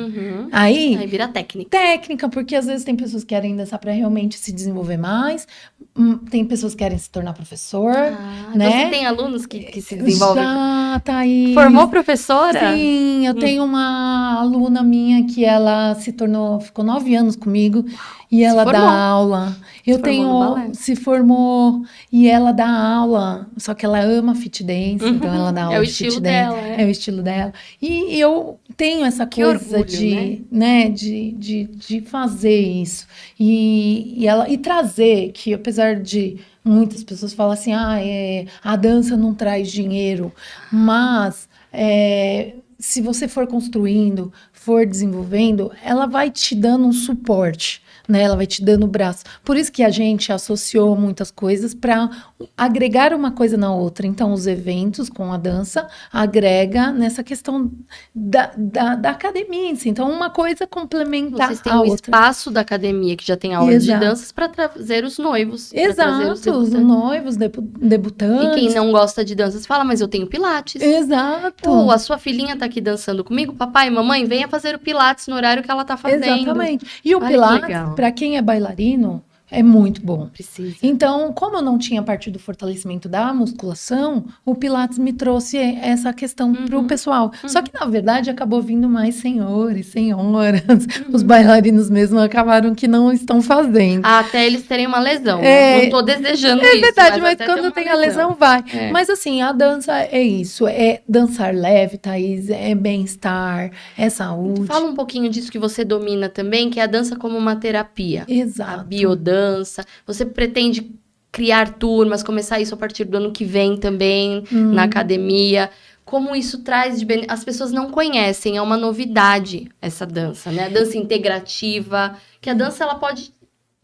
Aí vira técnica. Técnica, porque às vezes tem pessoas que querem dançar para realmente se desenvolver mais, tem pessoas que querem se tornar professor, né? Você tem alunos que se desenvolvem? Já, Thaís. Formou professora? Sim, eu tenho uma aluna minha que ela ficou 9 anos comigo e ela dá aula. Se formou e ela dá aula, só que ela ama fit dance, então ela dá aula de fit dance. É o estilo dela. E eu tenho essa coisa orgulho, de fazer isso e trazer, que apesar de muitas pessoas falam assim, a dança não traz dinheiro, mas se você for construindo, for desenvolvendo, ela vai te dando um suporte, né? Ela vai te dando o braço. Por isso que a gente associou muitas coisas para agregar uma coisa na outra. Então, os eventos com a dança agrega nessa questão da academia em si. Então, uma coisa complementa a outra. Vocês têm um espaço da academia que já tem aula de danças para trazer os noivos. Exato, os noivos, debutantes. E quem não gosta de danças fala, mas eu tenho pilates. Exato. Ou a sua filhinha tá aqui dançando comigo, papai e mamãe, venha fazer o pilates no horário que ela tá fazendo. Exatamente. E o pilates, para quem é bailarino, é muito bom. Precisa. Então, como eu não tinha parte do fortalecimento da musculação, o Pilates me trouxe essa questão pro pessoal. Só que, na verdade, acabou vindo mais senhores, senhoras. Os bailarinos mesmo acabaram que não estão fazendo. Até eles terem uma lesão. Não tô desejando isso. É verdade, mas quando tem a lesão, vai. Mas assim, a dança é isso. É dançar leve, Thaís. É bem-estar, é saúde. Fala um pouquinho disso que você domina também, que é a dança como uma terapia. Exato. A biodança. Você pretende criar turmas, começar isso a partir do ano que vem também, na academia. Como isso traz de benefício? As pessoas não conhecem, é uma novidade essa dança, né? A dança integrativa, que a dança ela pode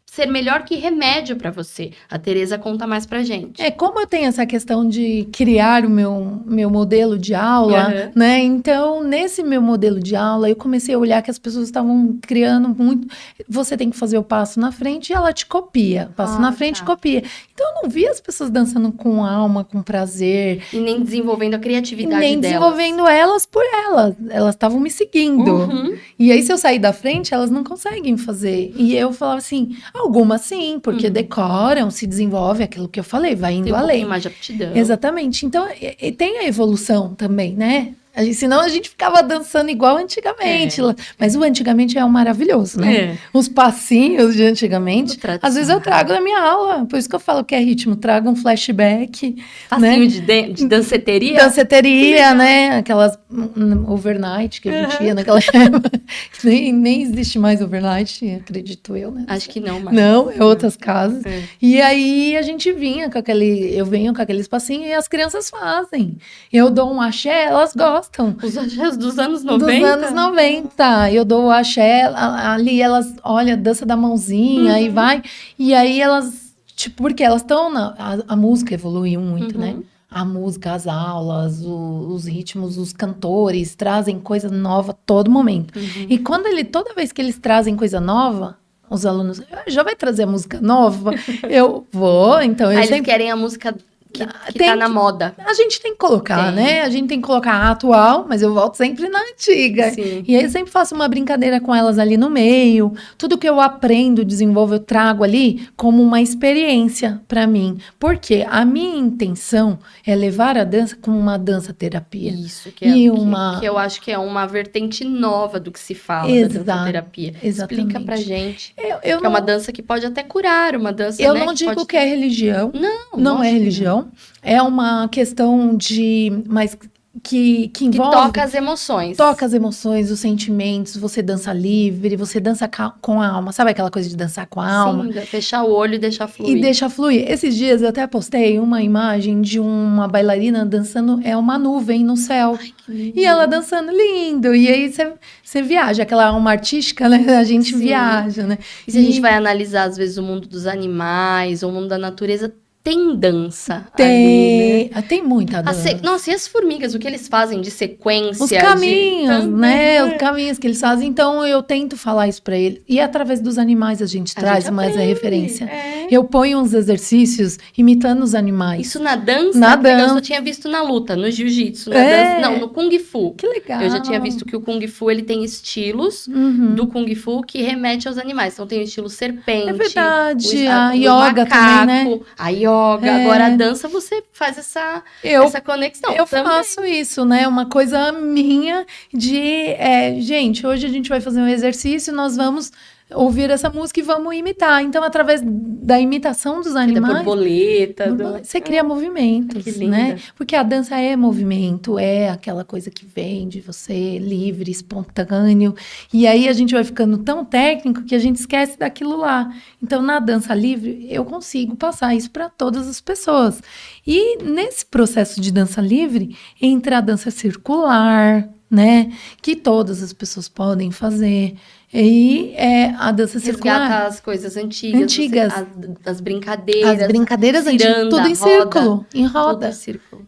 ser melhor que remédio para você. A Tereza conta mais pra gente. Como eu tenho essa questão de criar o meu modelo de aula, né? Então, nesse meu modelo de aula, eu comecei a olhar que as pessoas estavam criando muito. Você tem que fazer o passo na frente e ela te copia. Passo na frente, copia. Então, eu não vi as pessoas dançando com alma, com prazer. E nem desenvolvendo a criatividade delas. Nem desenvolvendo elas por elas. Elas estavam me seguindo. E aí, se eu sair da frente, elas não conseguem fazer. E eu falava assim, algumas sim, porque decoram, se desenvolve, aquilo que eu falei, vai indo além. Tem mais de aptidão. Exatamente. Então, tem a evolução também, né? Senão a gente ficava dançando igual antigamente. Mas o antigamente é o maravilhoso, né? Os passinhos de antigamente. Às vezes eu trago na minha aula. Por isso que eu falo que é ritmo. Trago um flashback. Passinho de danceteria? Danceteria, né? Aquelas overnight que a gente ia naquela época. nem existe mais overnight, acredito eu, né? Acho que não mais. Não, é outras casas. E aí a gente vinha com eu venho com aqueles passinhos e as crianças fazem. Eu dou um axé, elas gostam. Os axés dos anos 90? Dos anos 90. Eu dou o axé, ali elas, olha, dança da mãozinha, e vai. E aí elas, tipo, porque elas estão a música evoluiu muito, né? A música, as aulas, os ritmos, os cantores trazem coisa nova a todo momento. E toda vez que eles trazem coisa nova, os alunos, já vai trazer música nova? Eu vou, então eu eles querem a música tá na moda. A gente tem que colocar, né? A gente tem que colocar a atual, mas eu volto sempre na antiga. Sim. E aí eu sempre faço uma brincadeira com elas ali no meio. Tudo que eu aprendo, desenvolvo, eu trago ali como uma experiência para mim. Porque a minha intenção é levar a dança como uma dança-terapia. Isso, que eu acho que é uma vertente nova do que se fala da dança-terapia. Exatamente. Explica pra gente. É uma dança que pode até curar, uma dança, eu não digo que é religião. Não é religião. É uma questão de... Mas que envolve... Que toca as emoções. Toca as emoções, os sentimentos. Você dança livre, você dança com a alma. Sabe aquela coisa de dançar com a alma? Sim, fechar o olho e deixar fluir. E deixa fluir. Esses dias eu até postei uma imagem de uma bailarina dançando, é uma nuvem no céu. Ai, que lindo. E ela dançando lindo. E aí você viaja. Aquela alma artística, né? A gente viaja, né? E se a gente vai analisar, às vezes, o mundo dos animais, ou o mundo da natureza, tem dança. Tem, ali, né? Tem muita dança. Nossa, e as formigas, o que eles fazem de sequência? Os caminhos, né? Os caminhos que eles fazem. Então, eu tento falar isso pra eles. E através dos animais a gente traz mais a referência. Eu ponho uns exercícios imitando os animais. Isso na dança? Na dança. Eu só tinha visto na luta, no jiu-jitsu, na dança. Não, no Kung Fu. Que legal. Eu já tinha visto que o Kung Fu, ele tem estilos do Kung Fu que remete aos animais. Então, tem o estilo serpente. É verdade. A yoga macaco, também, né? A yoga. Agora, a dança, você faz essa conexão. Eu faço isso, né? Uma coisa minha de... gente, hoje a gente vai fazer um exercício, nós vamos ouvir essa música e vamos imitar. Então, através da imitação dos animais... Borboleta. Você cria movimentos, né? Porque a dança é movimento, é aquela coisa que vem de você, livre, espontâneo. E aí, a gente vai ficando tão técnico que a gente esquece daquilo lá. Então, na dança livre, eu consigo passar isso para todas as pessoas. E nesse processo de dança livre, entra a dança circular, né? Que todas as pessoas podem fazer. E a dança circular. Resgata as coisas antigas. As brincadeiras. As brincadeiras antigas. Tudo em círculo. Em roda.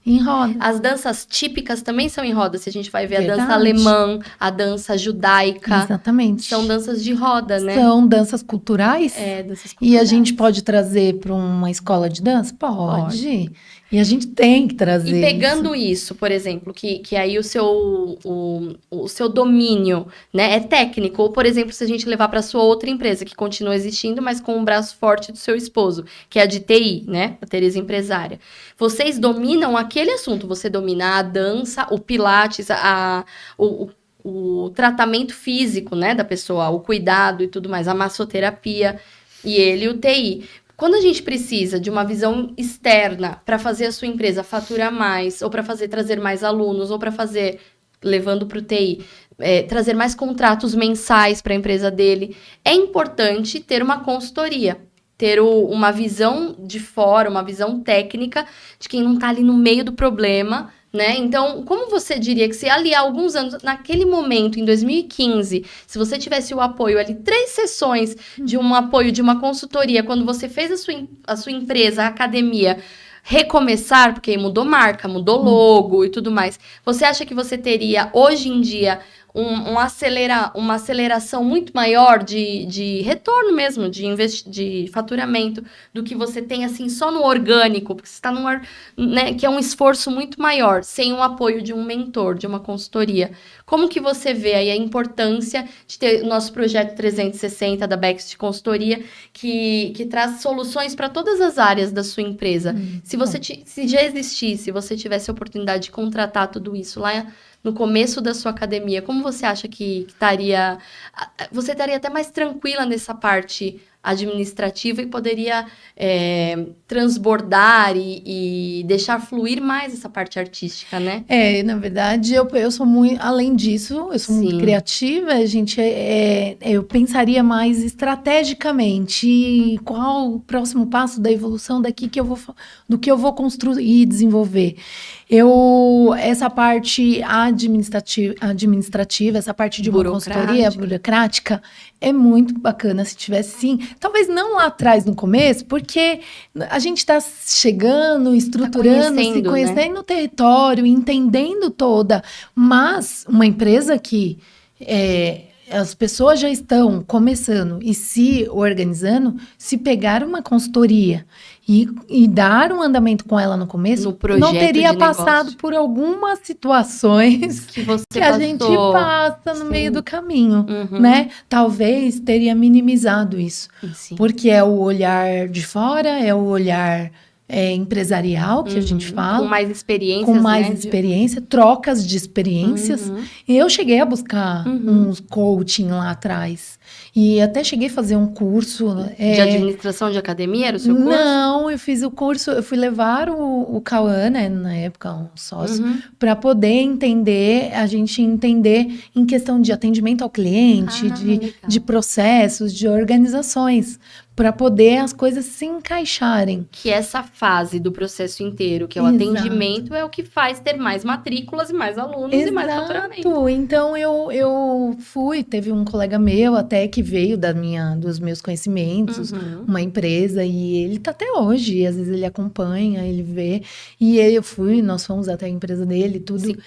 Em roda. As danças típicas também são em roda. Se a gente vai ver a dança alemã, a dança judaica. Exatamente. São danças de roda, né? São danças culturais. Danças culturais. E a gente pode trazer para uma escola de dança? Pode. E a gente tem que trazer. E pegando isso, por exemplo, que aí o seu domínio, né, é técnico. Ou, por exemplo, se a gente levar para sua outra empresa, que continua existindo, mas com um braço forte do seu esposo, que é a de TI, né? A Tereza Empresária. Vocês dominam aquele assunto. Você domina a dança, o pilates, o tratamento físico, né, da pessoa, o cuidado e tudo mais, a massoterapia, e ele o TI. Quando a gente precisa de uma visão externa para fazer a sua empresa faturar mais, ou para trazer mais alunos, ou para fazer, levando para o TI, trazer mais contratos mensais para a empresa dele, é importante ter uma consultoria, ter uma visão de fora, uma visão técnica de quem não está ali no meio do problema, né? Então, como você diria que se ali há alguns anos, naquele momento, em 2015, se você tivesse o apoio ali, 3 sessões de um apoio, de uma consultoria, quando você fez a sua empresa, a academia, recomeçar, porque mudou marca, mudou logo e tudo mais, você acha que você teria, hoje em dia, uma aceleração muito maior de retorno mesmo, de faturamento, do que você tem, assim, só no orgânico, porque você está né, que é um esforço muito maior, sem o apoio de um mentor, de uma consultoria. Como que você vê aí a importância de ter o nosso projeto 360 da Bext Consultoria, que traz soluções para todas as áreas da sua empresa? Se já existisse, se você tivesse a oportunidade de contratar tudo isso lá no começo da sua academia, como você acha que estaria... Você estaria até mais tranquila nessa parte administrativa e poderia transbordar e deixar fluir mais essa parte artística, né? Na verdade, eu sou muito... Além disso, eu sou muito criativa, a gente... eu pensaria mais estrategicamente qual o próximo passo da evolução do que eu vou construir e desenvolver. Essa parte administrativa, essa parte de uma consultoria burocrática, é muito bacana se tivesse sim. Talvez não lá atrás, no começo, porque a gente está chegando, estruturando, se conhecendo, né, o território, entendendo toda. Mas uma empresa que as pessoas já estão começando e se organizando, se pegar uma consultoria e dar um andamento com ela no começo, No projeto não teria de passado negócio. por algumas situações Que você que a gente passa no Sim. meio do caminho, Uhum. né? Talvez teria minimizado isso, Sim. porque é o olhar de fora, é o olhar empresarial que a gente fala. Com mais experiências, Com mais né? experiência, trocas de experiências. Uhum. E eu cheguei a buscar uns coaching lá atrás. E até cheguei a fazer um curso. De administração de academia era o seu curso? Não, eu fiz o curso, eu fui levar o Cauã, né, na época, um sócio, para poder entender, a gente entender em questão de atendimento ao cliente, legal. de processos, de organizações, para poder as coisas se encaixarem. Que essa fase do processo inteiro, que é o Exato. atendimento, é o que faz ter mais matrículas e mais alunos e mais faturamento. Exato. Então eu fui, teve um colega meu até que veio dos meus conhecimentos, uma empresa, e ele tá até hoje, e às vezes ele acompanha, ele vê, e nós fomos até a empresa dele, tudo,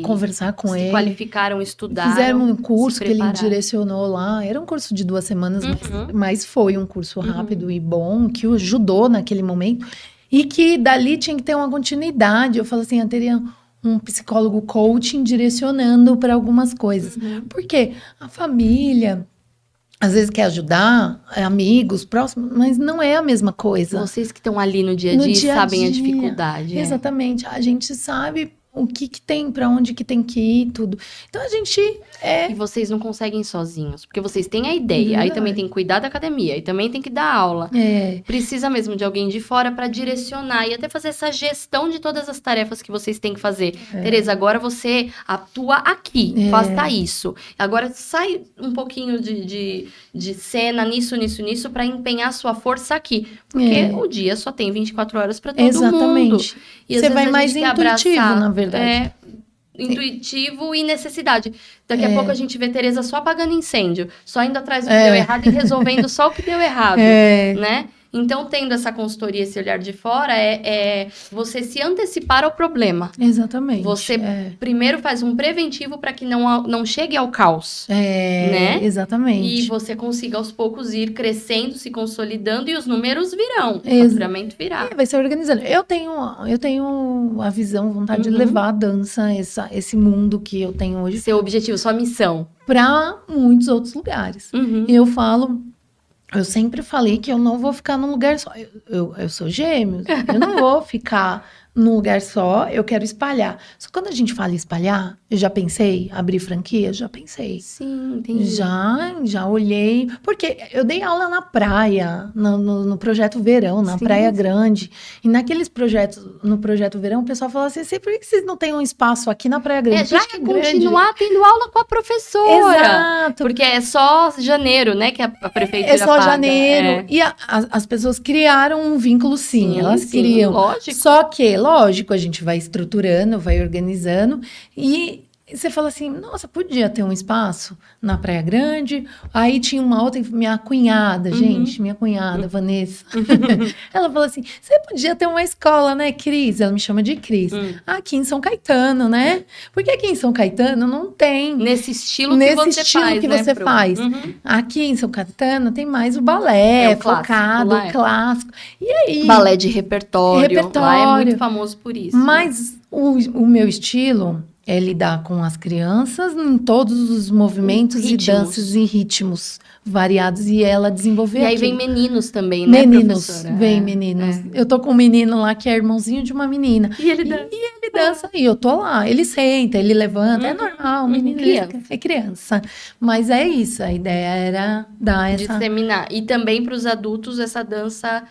conversar com ele. Se qualificaram, estudaram. Fizemos um curso que ele direcionou lá, era um curso de 2 semanas, mas foi um curso rápido e bom, que o ajudou naquele momento, e que dali tinha que ter uma continuidade. Eu falo assim, eu teria um psicólogo coaching direcionando para algumas coisas. Porque a família, às vezes quer ajudar, amigos, próximos, mas não é a mesma coisa. Vocês que estão ali no dia a dia sabem a dificuldade. Exatamente. A gente sabe o que tem, para onde que tem que ir, tudo. Então a gente E vocês não conseguem sozinhos, porque vocês têm a ideia, aí também tem que cuidar da academia, aí também tem que dar aula. Precisa mesmo de alguém de fora para direcionar e até fazer essa gestão de todas as tarefas que vocês têm que fazer. Tereza, agora você atua aqui, faça isso. Agora sai um pouquinho de cena nisso para empenhar sua força aqui. Porque o dia só tem 24 horas para todo mundo. E você vai mais intuitivo, na verdade. Intuitivo e necessidade. Daqui a pouco a gente vê Tereza só apagando incêndio, só indo atrás do que deu errado e resolvendo só o que deu errado, né? Então, tendo essa consultoria, esse olhar de fora, você se antecipar ao problema. Exatamente. Você primeiro faz um preventivo para que não chegue ao caos. Né? Exatamente. E você consiga, aos poucos, ir crescendo, se consolidando, e os números virão. O faturamento virá. Vai ser organizando. Eu tenho a visão, vontade de levar a dança, esse mundo que eu tenho hoje. Seu objetivo, sua missão. Para muitos outros lugares. Eu sempre falei que eu não vou ficar num lugar só. Eu sou gêmeos, eu não vou ficar num lugar só, eu quero espalhar. Só que quando a gente fala espalhar, eu já pensei, abrir franquia, já pensei. Sim, entendi. Já olhei, porque eu dei aula na praia, no projeto Verão, na Praia Grande. E no projeto Verão, o pessoal fala assim, por que vocês não têm um espaço aqui na Praia Grande? A gente quer continuar tendo aula com a professora. Exato. Porque é só janeiro, né, que a prefeitura paga. É só janeiro. E as pessoas criaram um vínculo, sim, elas criam. Lógico. Só que, lógico, a gente vai estruturando, vai organizando e você fala assim, nossa, podia ter um espaço na Praia Grande. Aí tinha uma outra, minha cunhada, Vanessa. Ela falou assim, você podia ter uma escola, né, Cris? Ela me chama de Cris. Aqui em São Caetano, né? Porque aqui em São Caetano não tem. Nesse estilo que você faz. Aqui em São Caetano tem mais o balé, o clássico. E aí? Balé de repertório. Lá é muito famoso por isso. Mas o meu estilo é lidar com as crianças em todos os movimentos e danças e ritmos variados e ela desenvolver E aí vem meninos também, né, professora? Vem meninos. Eu tô com um menino lá que é irmãozinho de uma menina. E ele dança. E ele dança e eu tô lá. Ele senta, ele levanta, é normal, menino é criança. Mas é isso, a ideia era dar essa... Disseminar. E também para os adultos essa dança...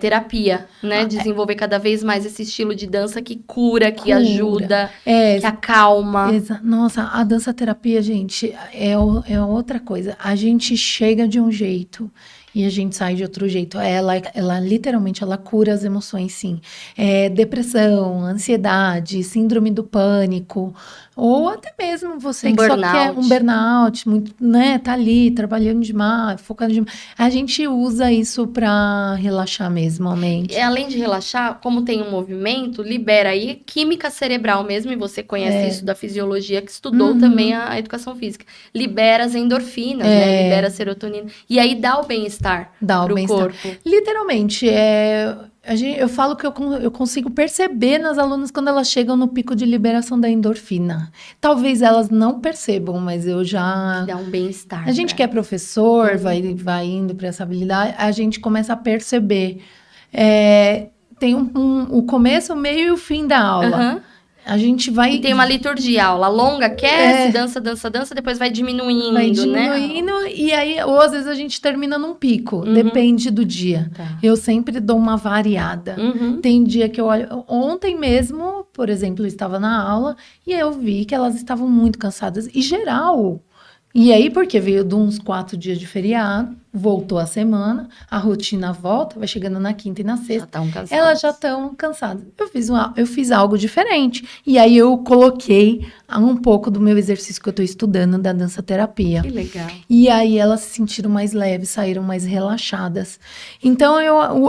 terapia, né? Desenvolver cada vez mais esse estilo de dança que cura, que ajuda, que acalma. Nossa, a dança terapia, gente, é outra coisa. A gente chega de um jeito e a gente sai de outro jeito. Ela literalmente, ela cura as emoções, sim. Depressão, ansiedade, síndrome do pânico, ou até mesmo você Um que só quer burnout. um burnout, muito, né, tá ali trabalhando demais, focando demais. A gente usa isso para relaxar mesmo a mente. Além de relaxar, como tem um movimento, libera aí química cerebral mesmo, e você conhece isso da fisiologia, que estudou também a educação física. Libera as endorfinas, né? Libera a serotonina. E aí dá o bem-estar pro corpo. Literalmente, eu falo que eu consigo perceber nas alunas quando elas chegam no pico de liberação da endorfina. Talvez elas não percebam, mas eu já... Dá um bem-estar. A gente que é professor, vai indo para essa habilidade, a gente começa a perceber. Tem o começo, o meio e o fim da aula. A gente vai... E tem uma liturgia, aula longa, aquece, dança, depois vai diminuindo, né? E aí, ou às vezes a gente termina num pico, depende do dia. Tá. Eu sempre dou uma variada. Tem dia que eu olho... Ontem mesmo, por exemplo, eu estava na aula e eu vi que elas estavam muito cansadas. E geral... E aí, porque veio de uns 4 dias de feriado, voltou a semana, a rotina volta, vai chegando na quinta e na sexta. Elas já estão cansadas. Eu fiz algo diferente. E aí, eu coloquei um pouco do meu exercício que eu estou estudando, da dança terapia. Que legal. E aí, elas se sentiram mais leves, saíram mais relaxadas. Então,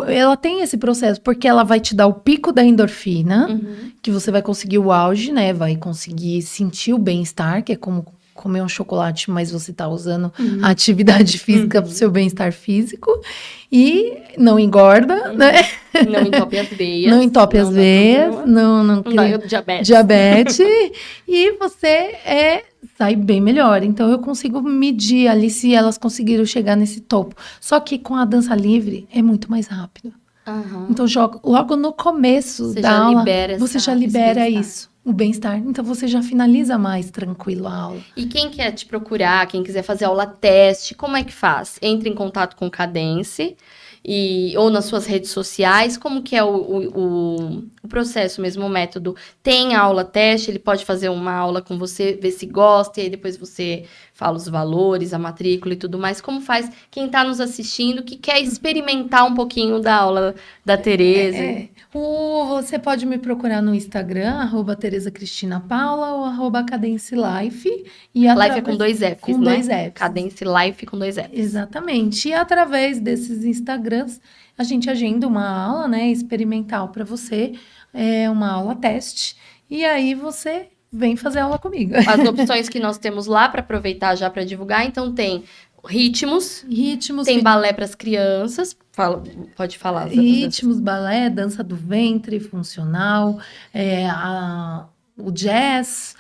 ela tem esse processo, porque ela vai te dar o pico da endorfina, que você vai conseguir o auge, né? Vai conseguir sentir o bem-estar, que é como... comer um chocolate, mas você está usando a atividade física para o seu bem-estar físico. E não engorda, né? Não entope as veias. Não entope as veias. Não dá diabetes. Diabetes. E você sai bem melhor. Então, eu consigo medir ali se elas conseguiram chegar nesse topo. Só que com a dança livre, é muito mais rápido. Então, logo no começo da aula, você já libera isso. O bem-estar. Então, você já finaliza mais tranquilo a aula. E quem quer te procurar, quem quiser fazer aula teste, como é que faz? Entre em contato com o Cadence ou nas suas redes sociais. Como que é o processo mesmo, o método? Tem aula teste, ele pode fazer uma aula com você, ver se gosta, e aí depois você fala os valores, a matrícula e tudo mais. Como faz quem está nos assistindo, que quer experimentar um pouquinho da aula da Tereza? Você pode me procurar no Instagram, @TerezaCristinaPaula ou @CadenceLife. Life é com 2 Fs, com né? 2 Fs. Cadence Life com 2 Fs. Exatamente. E através desses Instagrams, a gente agenda uma aula, né, experimental para você, uma aula teste. E aí você vem fazer aula comigo. As opções que nós temos lá para aproveitar já para divulgar, então tem ritmos, tem balé para as crianças. Pode falar. Ritmos, balé, dança do ventre, funcional, o jazz.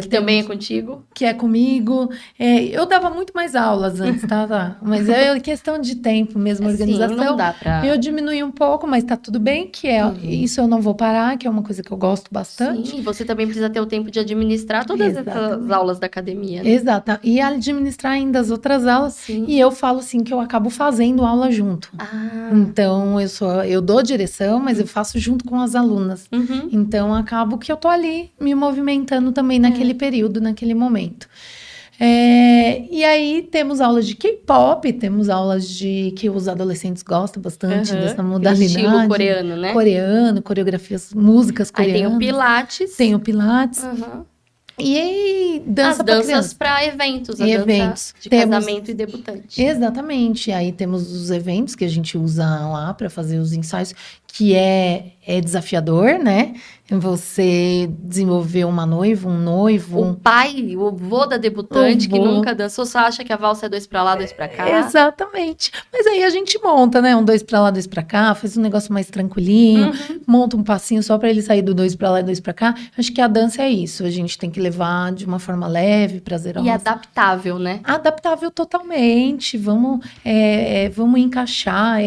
Que também é contigo? Que é comigo. Eu dava muito mais aulas antes, tá? Mas é questão de tempo mesmo, organização. Sim, não dá pra... Eu diminui um pouco, mas tá tudo bem, isso eu não vou parar, que é uma coisa que eu gosto bastante. Sim, e você também precisa ter o tempo de administrar todas essas aulas da academia, né? Exato. E administrar ainda as outras aulas. Sim. E eu falo assim que eu acabo fazendo aula junto. Então, eu dou direção, mas eu faço junto com as alunas. Então, acabo que eu tô ali me movimentando também naquele período, naquele momento. E aí temos aulas de K-pop, temos aulas que os adolescentes gostam bastante dessa modalidade. Estilo coreano, né? Coreano, coreografias, músicas coreanas. Aí tem o Pilates. Tem o Pilates. E aí, dança as danças para eventos, eventos de casamento e debutante. Exatamente. Aí temos os eventos que a gente usa lá para fazer os ensaios, que é desafiador, né? Você desenvolver uma noiva, um noivo. O pai, o avô da debutante, que nunca dançou, só acha que a valsa é 2 para lá, 2 para cá. Exatamente. Mas aí a gente monta, né? Um 2 para lá, 2 para cá, faz um negócio mais tranquilinho, monta um passinho só para ele sair do 2 para lá e 2 para cá. Acho que a dança é isso. A gente tem que levar de uma forma leve, prazerosa. E adaptável, né? Adaptável totalmente. Vamos encaixar.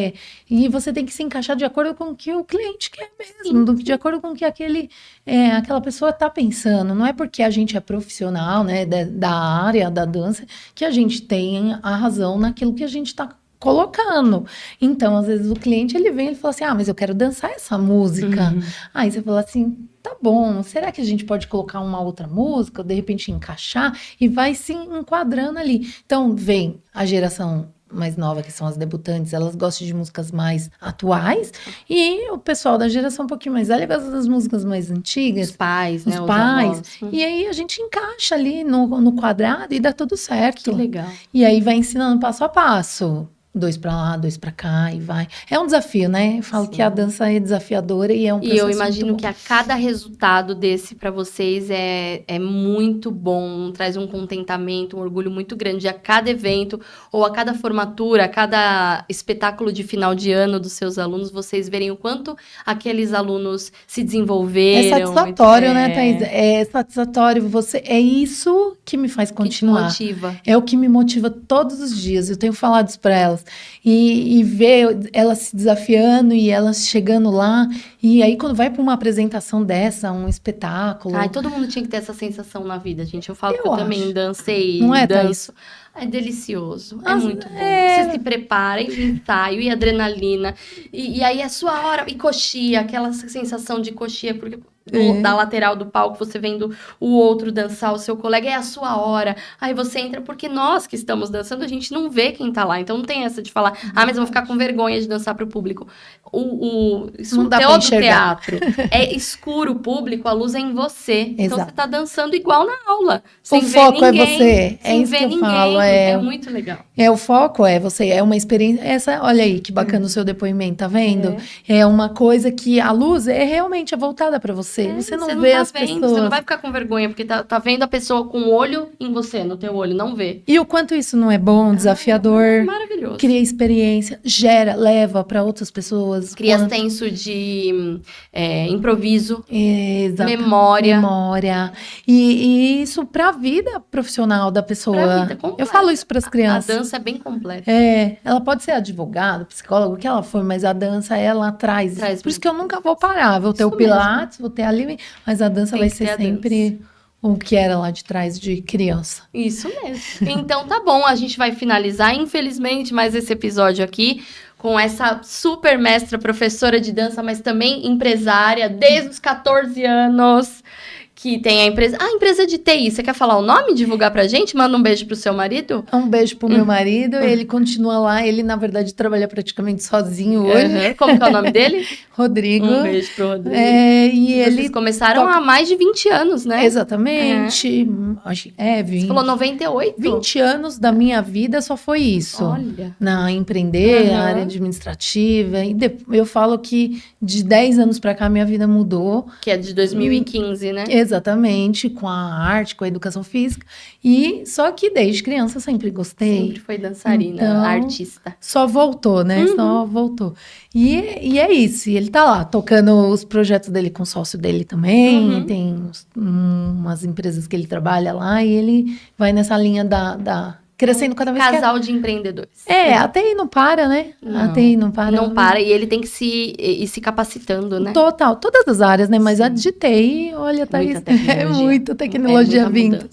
E você tem que se encaixar de acordo com o que o cliente quer mesmo, de acordo com o que aquela pessoa está pensando. Não é porque a gente é profissional, né, da área da dança, que a gente tem a razão naquilo que a gente está colocando. Então, às vezes, o cliente, ele vem e fala assim, mas eu quero dançar essa música. Aí você fala assim, tá bom, será que a gente pode colocar uma outra música, ou de repente encaixar, e vai se enquadrando ali. Então, vem a geração mais nova, que são as debutantes, elas gostam de músicas mais atuais. E o pessoal da geração um pouquinho mais velha gosta das músicas mais antigas. Os pais, Os né? pais. Avós. E aí a gente encaixa ali no quadrado e dá tudo certo. Que legal. E aí vai ensinando passo a passo. 2 pra lá, 2 pra cá e vai. É um desafio, né? Eu falo que a dança é desafiadora e é um processo E eu imagino muito que bom. a cada resultado desse para vocês é muito bom, traz um contentamento, um orgulho muito grande a cada evento, ou a cada formatura, a cada espetáculo de final de ano dos seus alunos, vocês verem o quanto aqueles alunos se É desenvolveram. satisfatório, né, Thaís? É satisfatório. É isso que me faz Que te continuar. motiva. É o que me motiva todos os dias. Eu tenho falado isso para elas. E ver elas se desafiando e elas chegando lá. E aí, quando vai para uma apresentação dessa, um espetáculo. Ai, todo mundo tinha que ter essa sensação na vida, gente. Eu falo que eu Eu também acho. dancei, Não é, danço. É delicioso, é Nossa, muito bom. é. Você se prepara, e o ensaio, e adrenalina. E aí é a sua hora, e coxia, aquela sensação de coxia, porque da lateral do palco, você vendo o outro dançar, o seu colega, é a sua hora. Aí você entra, porque nós que estamos dançando, a gente não vê quem tá lá. Então não tem essa de falar, mas eu vou ficar com vergonha de dançar pro público. Isso Não dá é pra outro enxergar. teatro. É escuro o público, a luz é em você. Então Exato. você tá dançando igual na aula. O Sem ver foco é ninguém. você. É Sem isso ver que eu ninguém. falo. É muito legal. O foco é você, é uma experiência. Olha aí que bacana o seu depoimento, tá vendo? É uma coisa que a luz realmente é voltada para você. Você não vê tá as vendo, pessoas. você não vai ficar com vergonha, porque tá vendo a pessoa com o olho em você, no teu olho, não vê. E o quanto isso não é bom, desafiador. Maravilhoso. Cria experiência, leva para outras pessoas. Cria senso de improviso, Exato. memória. E isso para a vida profissional da pessoa. Pra vida completa. Eu falo isso para as crianças. A dança é bem completa. Ela pode ser advogada, psicóloga, o que ela for, mas a dança, ela traz. Por isso que eu nunca vou parar. Vou ter o Pilates, vou ter ali, mas a dança vai ser sempre o que era lá de trás de criança. Isso mesmo. Então tá bom, a gente vai finalizar, infelizmente, mais esse episódio aqui com essa super mestra, professora de dança, mas também empresária desde os 14 anos. Que tem a empresa de TI. Você quer falar o nome, divulgar pra gente? Manda um beijo pro seu marido. Um beijo pro meu marido. Ele continua lá. Ele, na verdade, trabalha praticamente sozinho hoje. Como que é o nome dele? Rodrigo. Um beijo pro Rodrigo. E vocês começaram há mais de 20 anos, né? Exatamente. 20. Você falou 98? 20 anos da minha vida só foi isso. Olha. Na empreender, na área administrativa. E eu falo que de 10 anos pra cá, minha vida mudou. Que é de 2015, né? Exatamente, com a arte, com a educação física. E só que desde criança sempre gostei. Sempre foi dançarina, artista. Só voltou, né? Só voltou. E é isso. E ele tá lá, tocando os projetos dele com o sócio dele também. Tem umas empresas que ele trabalha lá. E ele vai nessa linha da crescendo cada vez mais. Casal de empreendedores. A TI não para, né? A TI não para. Não para, e ele tem que ir se capacitando, né? Total, todas as áreas, né? Mas a de TI, olha, tá isso. É muita tecnologia vindo.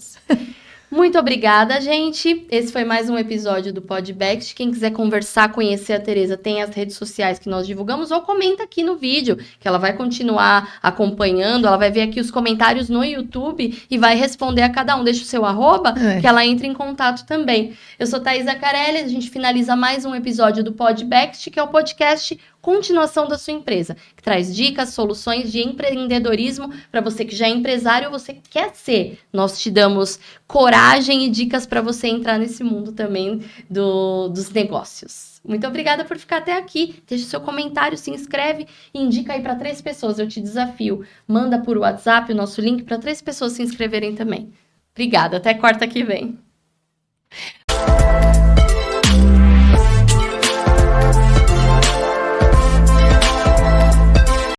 Muito obrigada, gente. Esse foi mais um episódio do Podback. Quem quiser conversar, conhecer a Tereza, tem as redes sociais que nós divulgamos, ou comenta aqui no vídeo, que ela vai continuar acompanhando, ela vai ver aqui os comentários no YouTube e vai responder a cada um. Deixa o seu @, que ela entre em contato também. Eu sou Thaís Acarelli, a gente finaliza mais um episódio do Podback, que é o podcast continuação da sua empresa, que traz dicas, soluções de empreendedorismo para você que já é empresário ou você que quer ser. Nós te damos coragem e dicas para você entrar nesse mundo também dos negócios. Muito obrigada por ficar até aqui. Deixa o seu comentário, se inscreve e indica aí para 3 pessoas. Eu te desafio. Manda por WhatsApp o nosso link para 3 pessoas se inscreverem também. Obrigada. Até quarta que vem.